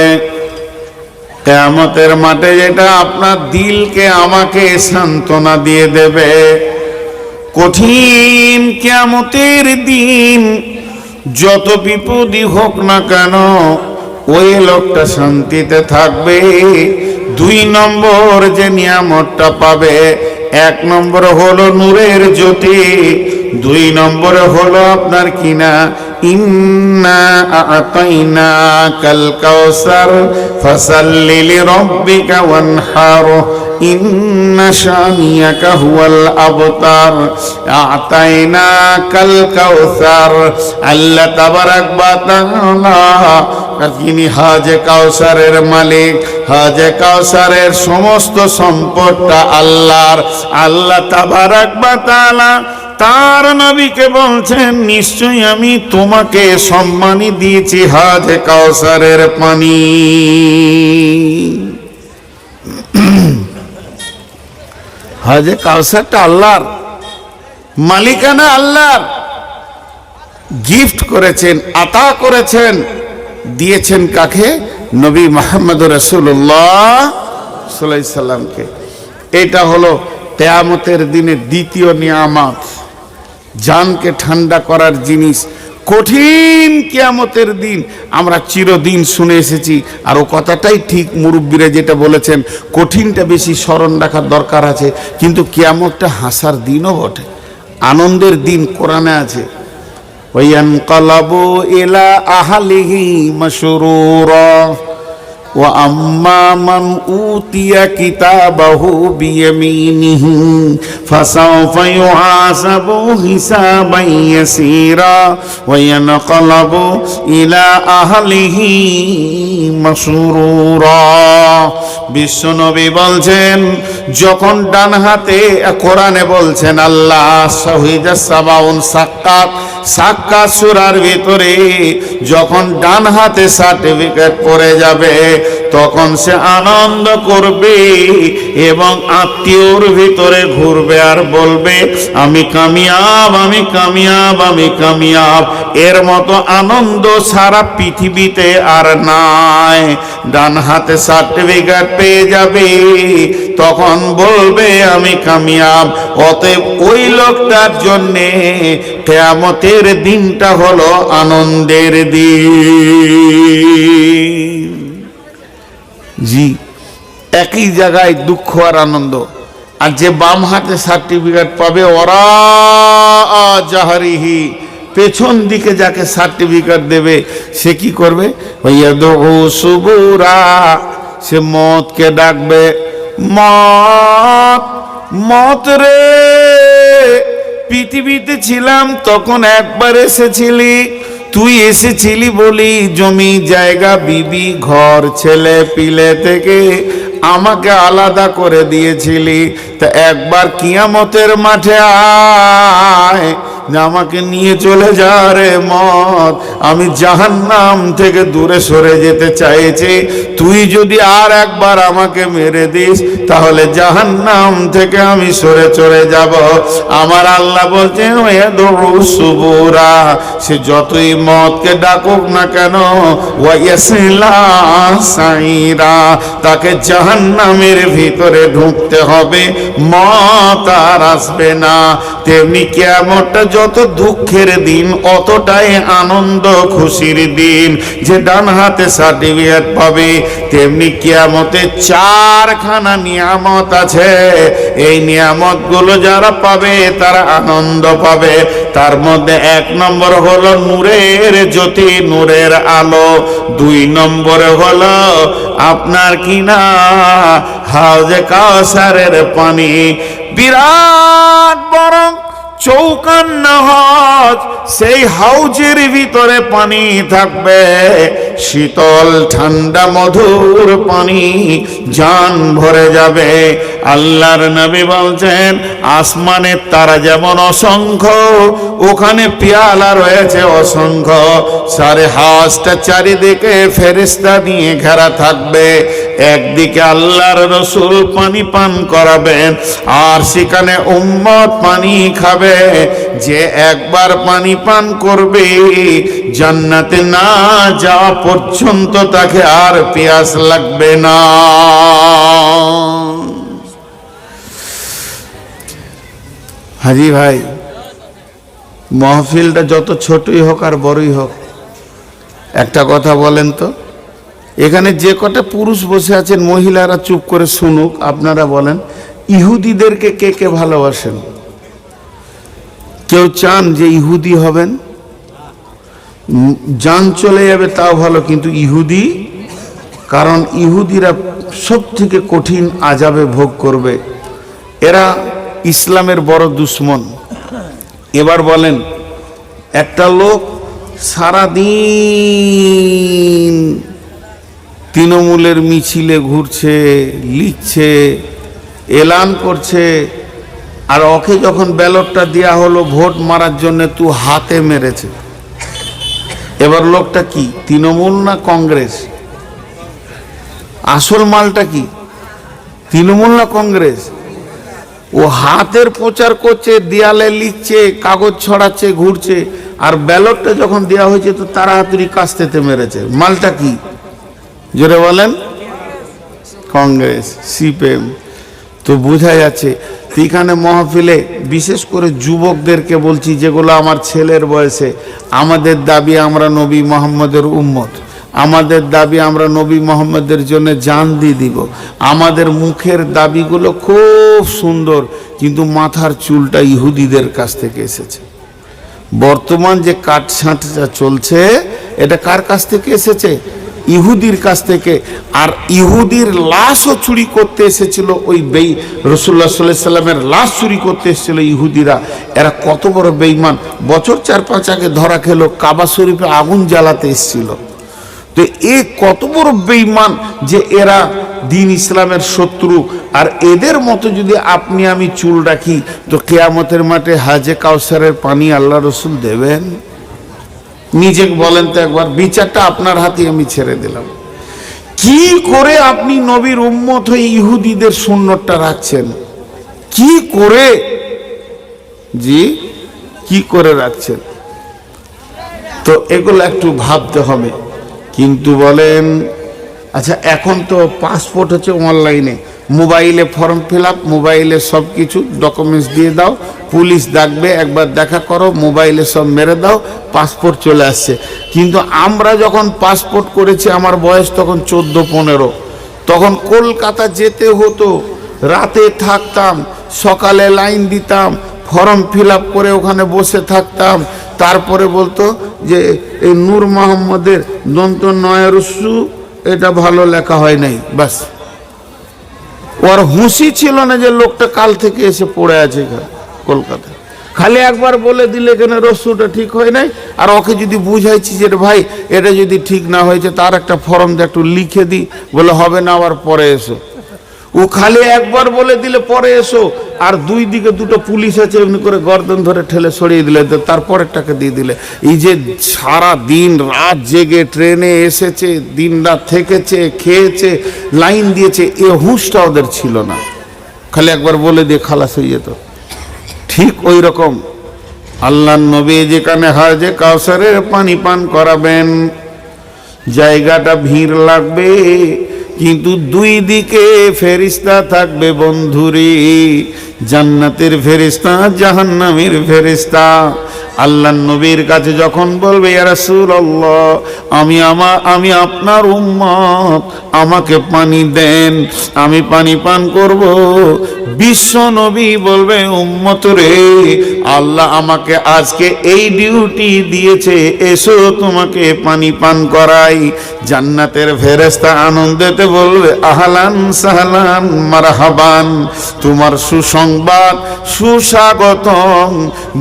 কিয়ামতের মাঠে যেটা আপনার দিলকে আমাকে সান্ত্বনা দিয়ে দেবে। কঠিন কিয়ামতের দিন যত বিপদই হোক না কেন ওই লোকটা শান্তিতে থাকবে। দুই নম্বর যে নিয়ামতটা পাবে, এক নম্বর হলো নূরের জ্যোতি, দুই নম্বরে হলো আপনার কিনা ইন্না আ'তাইনাকাল কাউসার ফাসাল্লি লিরাব্বিকা ওয়ানহার ইন্না শানিয়াকা হুয়াল আবতার। আ'তাইনাকাল কাউসার, আল্লাহ তাবারক ওয়া তাআলা যিনি হাজে কাউসারের মালিক, হাজে কাউসারের সমস্ত সম্পদটা আল্লাহর। আল্লাহ তাবারক ওয়া তাআলা তার নবীকে বলছেন নিশ্চয়ই আমি তোমাকে সম্মানী দিয়েছি হাজে কাউসারের পানি। হাজে কাউসারটা আল্লাহর, মালিকানা আল্লাহর, গিফট করেছেন, আতা করেছেন, দিয়েছেন কাকে? নবী মুহাম্মদ রাসূলুল্লাহ সাল্লাল্লাহু আলাইহি সাল্লামকে। এটা হলো কিয়ামতের দিনের দ্বিতীয় নিয়ামত, জানকে ঠান্ডা করার জিনিস। কঠিন কিয়ামতের দিন আমরা চিরদিন শুনে এসেছি, আর ও কথাটাই ঠিক, মুরব্বীরা যেটা বলেছেন, কঠিনটা বেশি স্মরণ রাখার দরকার আছে। কিন্তু কিয়ামতটা হাসার দিনও বটে, আনন্দের দিন। কোরআনে আছে ওয়ায়ানকালাবু ইলা আহলিহি মাসরুরা ওয়া আম্মা মান উতিয়া কিতাবাহু বিয়ামিনিহি ফাসাওফা ইউহাসাবু হিসাবান ইয়াসীরা ওয়া ইয়ানকালাবু ইলা আহলিহি মাসরুরা। বিশ্বনবী বলছেন যখন ডান হাতে, কোরআনে বলছেন আল্লাহ শাহিদা সাবাউন সাক্কাত, সাক্কাত সূরার ভিতরে যখন ডান হাতে সার্টিফিকেট পড়ে যাবে তখন সে আনন্দ করবে এবং আত্মীয়র ভিতরে ঘুরবে আর বলবে আমি কামিয়াব, আমি কামিয়াব, আমি কামিয়াব। এর মতো আনন্দ সারা পৃথিবীতে আর নাই। ডান হাতে সার্টিফিকেট পেয়ে যাবে তখন বলবে আমি কামিয়াব। অতএব ওই লোকটার জন্যে কিয়ামতের দিনটা হলো আনন্দের দিন। জি, একই জায়গায় দুঃখ আর আনন্দ। আর যে বাম হাতে সার্টিফিকেট পাবে ওরা জাহারিহি, পেছন দিকে যাকে সার্টিফিকেট দেবে সে কি করবে? সুবুরা, সে মওতকে ডাকবে। মত মত রে, পৃথিবীতে ছিলাম তখন একবার এসেছিলি, তুই এসেছিলি বলি জমি জায়গা বিবি ঘর ছেলে পিলে থেকে আমাকে আলাদা করে দিয়েছিলি। তা একবার কিয়ামতের মাঠে আয়, আমাকে নিয়ে চলে যা রে মত, আমি জাহান্নাম থেকে দূরে সরে যেতে চাইছি। তুই যদি আর একবার আমাকে মেরে দিস তাহলে জাহান্নাম থেকে আমি সরে চলে যাব। আমার আল্লাহ বলছেন সুবুরা, সে যতই মতকে ডাকুক না কেন, ওয়াইয়াসিলা সাইরা, তাকে জাহান্নামের ভিতরে ঢুকতে হবে, মত আর আসবে না। তেমনি কিয়ামতটা যত দুঃখের দিন অতটাই আনন্দ খুশির দিন, যে ডান হাতে সার্টিফিকেট পাবে। তেমনি কিয়ামতে চারখানা নিয়ামত আছে, এই নিয়ামত গুলো যারা পাবে তারা আনন্দ পাবে। তার মধ্যে 1 নম্বর হলো নূরের জ্যোতি, নূরের আলো। 2 নম্বরে হলো আপনার কিনা হাউজে কাউসারের পানি, বিরাট বড় চৌকান্না হজ, সেই হাউজের ভিতরে পানি থাকবে, শীতল ঠান্ডা মধুর পানি, জান ভরে যাবে। আল্লাহর নবী বলছেন আসমানের তারা যেমন অসংখ্য, ওখানে পেয়ালা রয়েছে অসংখ্য। সারে হাউজটা চারিদিকে ফেরেশতা দিয়ে ঘেরা থাকবে। একদিকে আল্লাহর রসুল পানি পান করাবেন, আর সেখানে উম্মত পানি খাবে। যে একবার পানি পান করবে জান্নাতে না যাওয়া পর্যন্ত তাকে আর পিয়াস লাগবে না। হাজি ভাই, মাহফিলটা যত ছোটই হোক আর বড়ই হোক, একটা কথা বলেন তো, এখানে যে কটা পুরুষ বসে আছেন মহিলারা চুপ করে শুনুক, আপনারা বলেন ইহুদিদেরকে কে কে ভালোবাসেন? কেউ চান যে ইহুদি হবেন? জান চলে যাবে তাও ভালো, কিন্তু ইহুদি, কারণ ইহুদিরা সব থেকে কঠিন আযাবে ভোগ করবে, এরা ইসলামের বড় দুশ্মন। এবার বলেন একটা লোক সারাদিন তৃণমূলের মিছিলে ঘুরছে, লিখছে, এলান করছে, আর ওকে যখন ব্যালটটা দেওয়া হলো ভোট মারার জন্য তুই হাতে মেরেছে। এবার লোকটা কি তৃণমূল না কংগ্রেস? আসল মালটা কি তৃণমূল না কংগ্রেস? ও হাতের প্রচার করছে, দেয়ালে লিখছে, কাগজ ছড়াচ্ছে, ঘুরছে, আর ব্যালটটা যখন দেওয়া হয়েছে তো তাড়াতাড়ি কাস্তেতে মেরেছে। মালটা কি জোরে বলেন? কংগ্রেস, সিপিএম। তো বোঝা যাচ্ছে। এখানে মাহফিলে বিশেষ করে যুবকদেরকে বলছি, যেগুলো আমার ছেলের বয়সে, আমাদের দাবি আমরা নবী মোহাম্মদের উম্মত, আমাদের দাবি আমরা নবী মোহাম্মদের জন্য জান দিয়ে দিব। আমাদের মুখের দাবিগুলো খুব সুন্দর, কিন্তু মাথার চুলটা ইহুদিদের কাছ থেকে এসেছে। বর্তমান যে কাটছাঁটটা চলছে এটা কার কাছ থেকে এসেছে? ইহুদির কাছ থেকে। আর ইহুদির লাশও চুরি করতে এসেছিল, ওই রাসূলুল্লাহ সাল্লাল্লাহু আলাইহি সাল্লামের লাশ চুরি করতে এসেছিল ইহুদিরা। এরা কত বড় বেঈমান! বছর 4-5 আগে ধরা খেলো, কাবা শরীফে আগুন জ্বালাতে এসেছিল। তো এ কত বড় বেঈমান যে এরা দিন ইসলামের শত্রু। আর এদের মতো যদি আপনি আমি চুল রাখি তো কিয়ামতের মাঠে হাজে কাউসারের পানি আল্লাহ রসুল দেবেন? নিজে বলেন তো একবার, বিচারটা আপনার হাতে আমি ছেড়ে দিলাম। কি করে আপনি নবীর উম্মত হয়ে ইহুদিদের সুন্নতটা রাখছেন? কি করে? জি, কি করে রাখছেন? তো এগুলো একটু ভাবতে হবে। কিন্তু বলেন, আচ্ছা এখন তো পাসপোর্ট হচ্ছে অনলাইনে, মোবাইলে ফর্ম ফিল আপ, মোবাইলে সব কিছু ডকুমেন্টস দিয়ে দাও, পুলিশ ডাকবে, একবার দেখা করো, মোবাইলে সব মেরে দাও, পাসপোর্ট চলে আসছে। কিন্তু আমরা যখন পাসপোর্ট করেছি, আমার বয়স তখন 14-15, তখন কলকাতা যেতে হতো, রাতে থাকতাম, সকালে লাইন দিতাম, ফর্ম ফিল আপ করে ওখানে বসে থাকতাম। তারপরে বলতো যে এই নূর মোহাম্মদের দন্ত নয়রস্যু এটা ভালো লেখা হয় নাই, বাস ওর হুঁশি ছিল না যে লোকটা কাল থেকে এসে পড়ে আছে কলকাতায়। খালি একবার বলে দিলে এখানে রস্যটা ঠিক হয় নাই, আর ওকে যদি বুঝাইছি যে ভাই এটা যদি ঠিক না হয়েছে তার একটা ফর্ম দিয়ে একটু লিখে দিই, বলে হবে না, আবার পরে এসো। ও খালি একবার বলে দিলে পরে এসো, আর দুই দিকে দুটো পুলিশ আছে এমনি করে গর্দন ধরে ঠেলে সরিয়ে দিলে, তারপরেরটাকে দিয়ে দিলে। এই যে সারা দিন রাত জেগে ট্রেনে এসেছে, দিন রাত থেকেছে, খেয়েছে, লাইন দিয়েছে, এ হুঁশটা ওদের ছিল না। খালি একবার বলে দিয়ে খালাস হয়ে যেত। ঠিক ওই রকম আল্লাহ নবী যেখানে হাজে কাউসারের পানি পান করাবেন, জায়গাটা ভিড় লাগবে, কিন্তু দুই দিকে ফেরেশতা থাকবে বন্ধুরে, জান্নাতের ফেরেশতা, জাহান্নামের ফেরেশতা। আল্লাহ নবীর কাছে যখন বলবে ইয়া রাসূলুল্লাহ, আমি আপনার উম্মত, আমাকে পানি দেন, আমি পানি পান করব। বিশ্ব নবী বলবে উম্মত রে, আল্লাহ আমাকে আজকে এই ডিউটি দিয়েছে, এসো তোমাকে পানি পান করাই। জান্নাতের ফেরেশতা আনন্দেতে বলবে আহলান সাহলান মারহাবান, তোমার সুসংবাদ, সুস্বাগতম,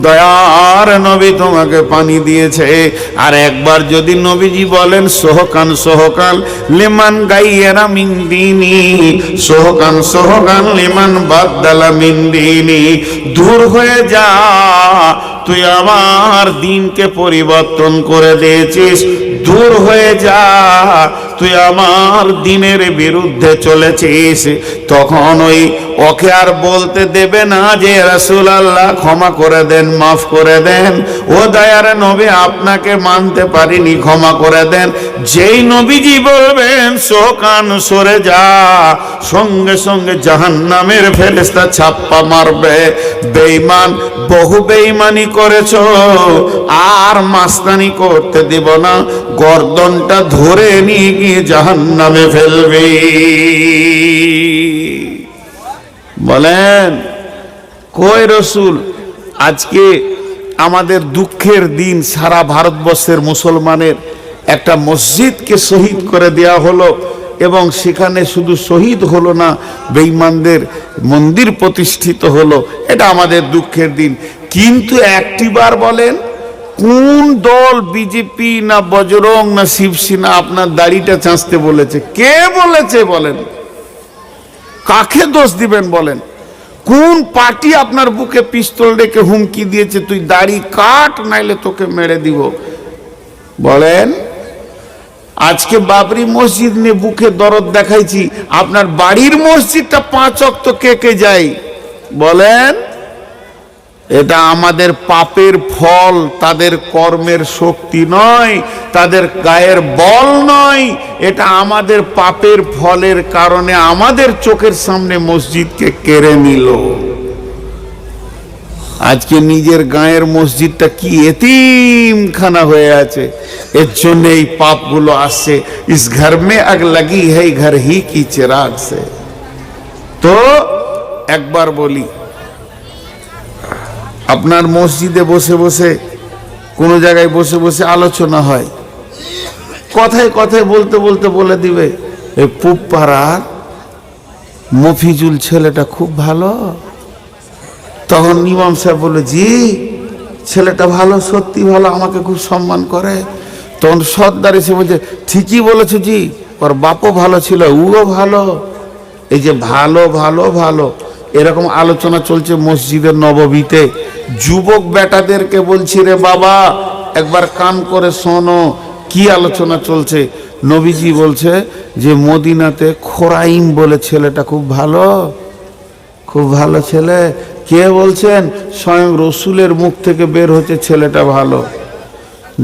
দয়ার নবী তোমাকে পানি দিয়েছে। আর একবার যদি নবীজি বলেন সোহকান সোহকান লিমান গাইয়ারা মিন দিনি, সোহকান সোহকান লিমান বাদদালা মিন দিনি, দূর হয়ে যা, তুই আমার দিনকে পরিবর্তন করে দিয়েছিস, দূর হয়ে যা, তুই আমার দিনের বিরুদ্ধে চলেছিস। তখন ওই ওকে আর বলতে দেবে না যে রাসূলুল্লাহ ক্ষমা করে দেন, মাফ করে দেন, ও দয়ার নবী আপনাকে মানতে পারিনি, ক্ষমা করে দেন। যেই নবীজি বলবেন সোকান সরে যা, সঙ্গে সঙ্গে জাহান্নামের ফেরেশতা ছাপ্পা মারবে। বেঈমান, বহু বেঈমানি করেছো, আর মাস্তানি করতে দিব না, গর্দনটা ধরে নিয়ে গিয়ে জাহান্নামে ফেলবে। বলেন কই রসুল? আজকে আমাদের দুঃখের দিন, সারা ভারতবর্ষের মুসলমানের একটা মসজিদকে শহীদ করে দেয়া হলো, এবং সেখানে শুধু শহীদ হলো না, বেঈমানদের মন্দির প্রতিষ্ঠিত হলো। এটা আমাদের দুঃখের দিন। কিন্তু একটিবার বলেন, কোন দল, বিজেপি না বজরং না শিবসেনা আপনার দাড়িটা চাঁচতে বলেছে? কে বলেছে বলেন? কাকে দোষ দিবেন বলেন? কোন পার্টি আপনার বুকে পিস্তল রেখে হুমকি দিয়েছে তুই দাড়ি কাট নাইলে তোকে মেরে দিব? বলেন। আজকে বাবরি মসজিদ নিয়ে বুকে দরদ দেখাইছি, আপনার বাড়ির মসজিদটা 5 ওয়াক্ত কে যায় বলেন? এটা আমাদের পাপের ফল, তাদের কর্মের শক্তি নয়, তাদের গায়ের বল নয়, এটা আমাদের পাপের ফলের কারণে আমাদের চোখের সামনে মসজিদকে কেড়ে নিল। আজকে নিজের গায়ের মসজিদটা কি এতিমখানা হয়ে আছে, এর জন্য এই পাপগুলো আসছে। ইস ঘর মে আগ লাগি হ্যায় ঘর হি কি চিরাগ সে। তো একবার বলি, আপনার মসজিদে বসে বসে, কোনো জায়গায় বসে বসে আলোচনা হয়, কথায় কথায় বলতে বলতে বলে দিবে এই পুবপাড়ার মফিজুল ছেলেটা খুব ভালো। তখন ইমাম সাহেব বলে, জি ছেলেটা ভালো, সত্যি ভালো, আমাকে খুব সম্মান করে। তখন সর্দার এসে বলছে, ঠিকই বলেছো জি, ওর বাপও ভালো ছিল, উও ভালো। এই যে ভালো ভালো ভালো এরকম আলোচনা চলছে মসজিদের নববীতে। যুবক বেটাদেরকে বলছি, রে বাবা একবার কান করে শোনো, কি আলোচনা চলছে। নবীজি বলছে যে মদিনাতে খোরাইম বলে ছেলেটা খুব ভালো, খুব ভালো ছেলে। কে বলছেন? স্বয়ং রসুলের মুখ থেকে বের হচ্ছে ছেলেটা ভালো।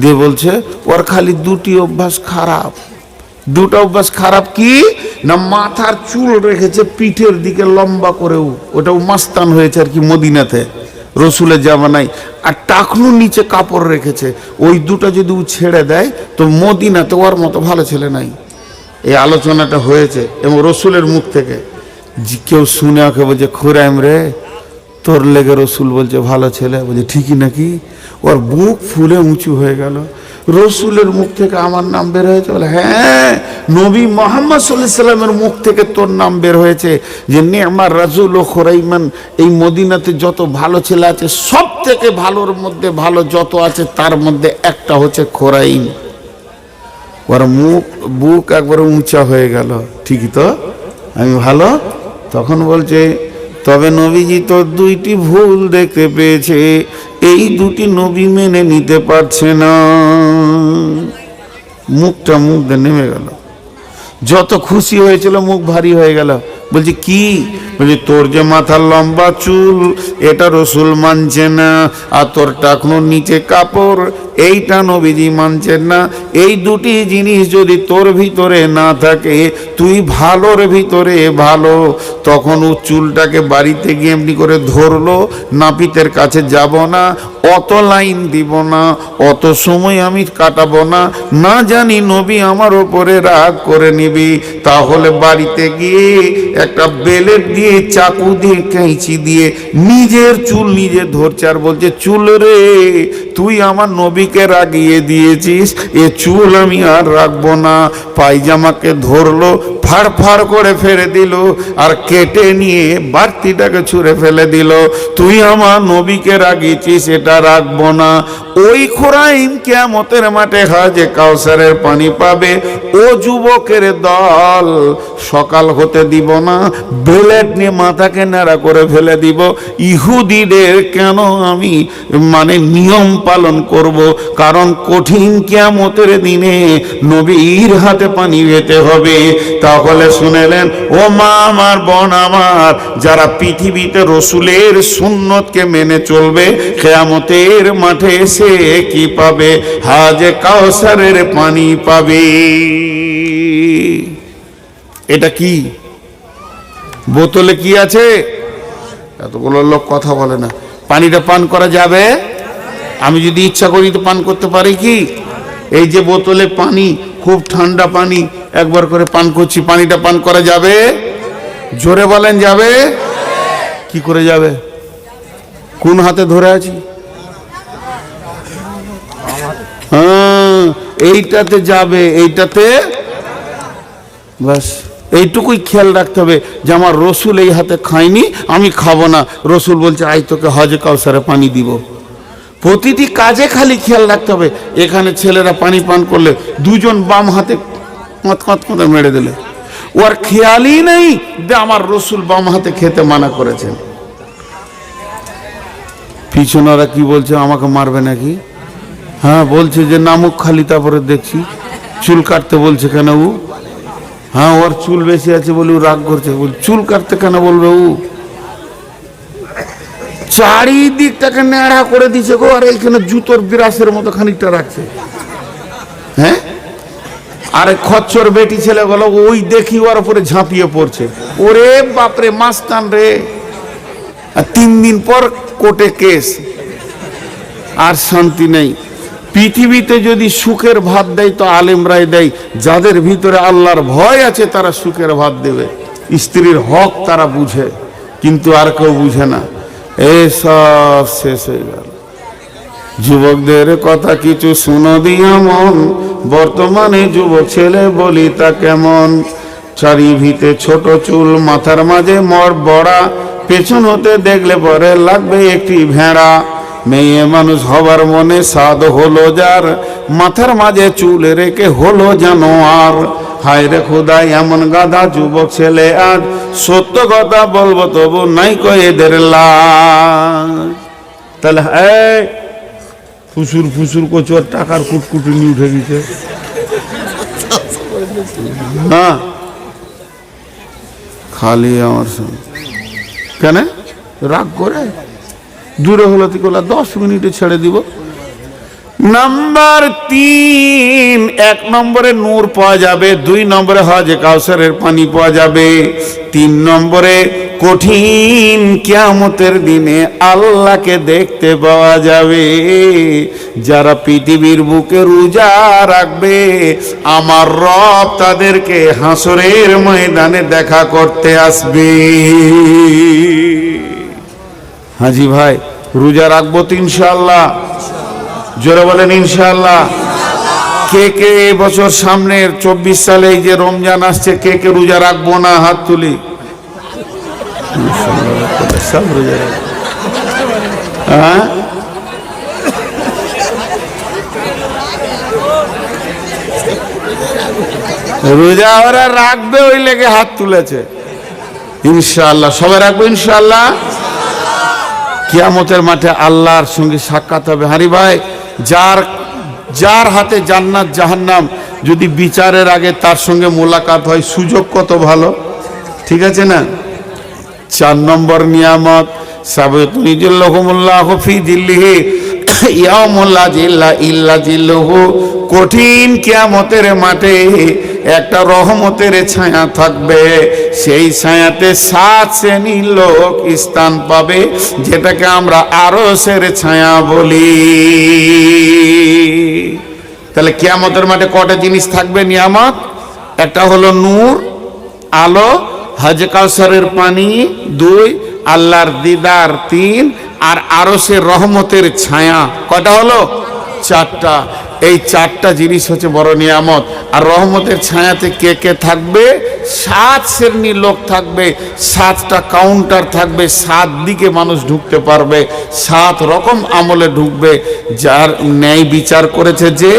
দিয়ে বলছে ওর খালি দুটি অভ্যাস খারাপ। দুটো অভ্যাস খারাপ কি না, মাথার চুল রেখেছে পিঠের দিকে লম্বা করেও, ওটাও মাস্তান হয়েছে আর কি মদিনাতে রসুলের জামানায়। আর টাকনু নিচে কাপড় রেখেছে, ওই দুটো যদি ও ছেড়ে দেয় তো মদিনাতে ওর মতো ভালো ছেলে নাই। এই আলোচনাটা হয়েছে এবং রসুলের মুখ থেকে। কেউ শুনে ওকে বলছে, খুরাইম রে তোর লেগে রসুল বলছে ভালো ছেলে। বলছে ঠিকই নাকি? ওর বুক ফুলে উঁচু হয়ে গেল। রসুলের মুখ থেকে আমার নাম বের হয়েছে? বলে হ্যাঁ, নবী মুহাম্মদ সাল্লাল্লাহু আলাইহি সাল্লামের মুখ থেকে তোর নাম বের হয়েছে যে নি'মার রাজুল ও খুরাইমান, এই মদিনাতে যত ভালো ছেলে আছে সব থেকে ভালোর মধ্যে ভালো যত আছে তার মধ্যে একটা হচ্ছে খুরাইম। ওর বুক একবার উঁচা হয়ে গেল, ঠিকই তো, আমি ভালো। তখন বলছে তবে নবীজি তো দুইটি ভুল দেখতে পেয়েছে, এই দুটি নবী মেনে নিতে পারছে না। মুখটা মুখ দিয়ে নেমে গেল, যত খুশি হয়েছিল মুখ ভারী হয়ে গেল। বলছি কি? বলছি তোর যে মাথার লম্বা চুল এটা রসুল মানছে না, আর তোর টাকনোর নিচে কাপড় এইটা নবীজি মানছেন না। এই দুটি জিনিস যদি তোর ভিতরে না থাকে, তুই ভালোর ভিতরে ভালো। তখন ও চুলটাকে বাড়িতে গিয়ে এমনি করে ধরলো, নাপিতের কাছে যাব না, অত লাইন দিব না, অত সময় আমি কাটাবো না, না জানি নবী আমার ওপরে রাগ করে নিবি। তাহলে বাড়িতে গিয়ে একটা বেলেট দিয়ে, চাকু দিয়ে, কাঁচি দিয়ে নিজের চুল নিজে ধরছে আর বলছে চুল রে তুই আমার নবীকে রাগিয়ে দিয়েছিস, এ চুল আমি আর রাখবো না। পায়জামাকে ধরলো, ফাড় ফাড় করে ফেলে দিল, আর কেটে নিয়ে বাড়তিটাকে ছুঁড়ে ফেলে দিল। তুই আমার নবীকে রাগিয়েছিস, এটা রাখবো না। ওই খুরাইম কিয়ামতের মাঠে হাজে কাউসারের পানি পাবে। ও যুবকের দল সকাল হতে দিব না, বেলেট নিয়ে মাথাকে নাড়া করে ফেলে দিব। ইহুদিদের কেন আমি নিয়ম পালন করব? কারণ কঠিন কিয়ামতের দিনে নবীর হাতে পানি পেতে হবে। তাহলে শুনেলেন ও মা আমার, বোন আমার, যারা পৃথিবীতে রসুলের সুন্নতকে মেনে চলবে কিয়ামতের মাঠে এসে কি পাবে? হাজে কাউসারের পানি পাবে। এটা কি বোতলে কি আছে? এতগুলো লোক কথা বলে না। পানিটা পান করা যাবে? আমি যদি ইচ্ছা করি তো পান করতে পারি কি? এই যে বোতলে পানি, খুব ঠান্ডা পানি, একবার করে পান করছি, পানিটা পান করা যাবে? জোরে বলেন যাবে? কি করে যাবে? কোন হাতে ধরে আছি? হ্যাঁ, এইটাতে যাবে, এইটাতে। বাস এইটুকুই খেয়াল রাখতে হবে যে আমার রসুল এই হাতে খায়নি, আমি খাবো না। রসুল বলছে আই তোকে হজে কাউসারে পানি দিব। প্রতিটি কাজে খালি খেয়াল রাখতে হবে। এখানে ছেলেরা পানি পান করলে দুজন বাম হাতে কত মেরে দিলে, ওর খেয়ালই নেই যে আমার রসুল বাম হাতে খেতে মানা করেছেন। পিছনেরা কি বলছে, আমাকে মারবে নাকি? হ্যাঁ বলছে যে নামুক খালি, তারপরে দেখছি চুল কাটতে বলছে কেন ও? হ্যাঁ ওর চুল বেশি আছে বলে ও রাগ করছে। বল চুল কাটতে কেন বলবে ও? চারিদিকটাকে নেড়া করে দিছে গো, আর এইখানে জুতোর বিরাসের মতো খানিকটা রাখছে। হ্যাঁ, আরে খচ্চর বেটি ছেলে গুলো ওই দেখি ওর উপরে ঝাঁপিয়ে পড়ছে। ওরে বাপরে মাস্তান রে! 3 দিন পর কোর্টে কেস, আর শান্তি নেই। পৃথিবীতে যদি সুখের ভাত দেয় তো আলেমরাই দেয়। যাদের ভিতরে আল্লাহর ভয় আছে তারা সুখের ভাত দেবে। স্ত্রীর হক তারা বুঝে, কিন্তু আর কেউ বুঝে না। এসব শেষ হয়ে গেল। যুবকদের কথা কিছু শুনো দিয়া মন, বর্তমানে যুবক ছেলে বলি তা কেমন। চারিভিতে ছোট চুল, মাথার মাঝে মর বড়া, পেছন হতে দেখলে পরে লাগবে একটি ভেড়া। মেয়ে মানুষ হবার মনে সাদ হলো যার, মাথার মাঝে চুল রেখে হলো জানোয়ার। হায় রে খোদা এমন গাধা যুবক ছেলে আজ, সত্য কথা বলবো তবু নাই কই এদের লাজ। তাহলে ফুসুর ফুসুর কচুয়ার টাকার কুটকুটুনি উঠে গেছে। হ্যাঁ খালি আমার সঙ্গে কেন রাগ করে? দূরে হলো তিকলা 10 মিনিটে ছেড়ে দিব। নাম্বার 3, 1 নম্বরে নূর পাওয়া যাবে, 2 নম্বরে হজে কাউসারের পানি পাওয়া যাবে, 3 নম্বরে কঠিন কিয়ামতের দিনে আল্লাহকে দেখতে পাওয়া যাবে। যারা পৃথিবীর বুকে রোজা রাখবে আমার রব তাদেরকে হাসরের ময়দানে দেখা করতে আসবে। হাজি ভাই রোজা রাখবো তো ইনশাআল্লাহ? জোরে বলেন ইনশাআল্লাহ। কে কে এবছর সামনের 24 সালে এই যে রমজান আসছে, কে কে রোজা রাখবো না? হাত তুলি। সব রোজা রাখবো। হ্যাঁ, রোজা ওরা রাখবে ওই লেগে হাত তুলেছে। ইনশাআল্লাহ সবাই রাখবো ইনশাআল্লাহ। কিয়ামতের মাঠে আল্লাহর সঙ্গে সাক্ষাৎ হবে। হারি ভাই, যার হাতে জান্নাত জাহান্নাম যদি বিচারের আগে তার সঙ্গে মোলাকাত হয়, সুযোগ কত ভালো, ঠিক আছে না? 4 নম্বর নিয়ামত, সাবিতুনিজুল্লাহুমুল্লাহু ফি জিল্লিহি ইয়াউমুল লা জিল্লা ইল্লা জিল্লুহু। কঠিন কিয়ামতের মাঠে একটা রহমতের ছায়া থাকবে, সেই ছায়াতে 7 শ্রেণীর লোক স্থান পাবে, যেটাকে আমরা আরশের ছায়া বলি। তাহলে কিয়ামতের মাঠে কটা জিনিস থাকবে নিয়ামত? একটা হলো নূর, আলো, হাজে কাউসারের পানি 2, আল্লাহর দিদার 3, আর আরশের রহমতের ছায়া। কয়টা হলো? 4টা। এই 4টা জিনিস হচ্ছে বড় নিয়ামত। আর রহমতের ছায়াতে কে কে থাকবে? 7 শ্রেণীর লোক থাকবে, 7টা কাউন্টার থাকবে, 7 দিকে মানুষ ঢুকতে পারবে, 7 রকম আমলে ঢুকবে। যার ন্যায় বিচার করেছে যে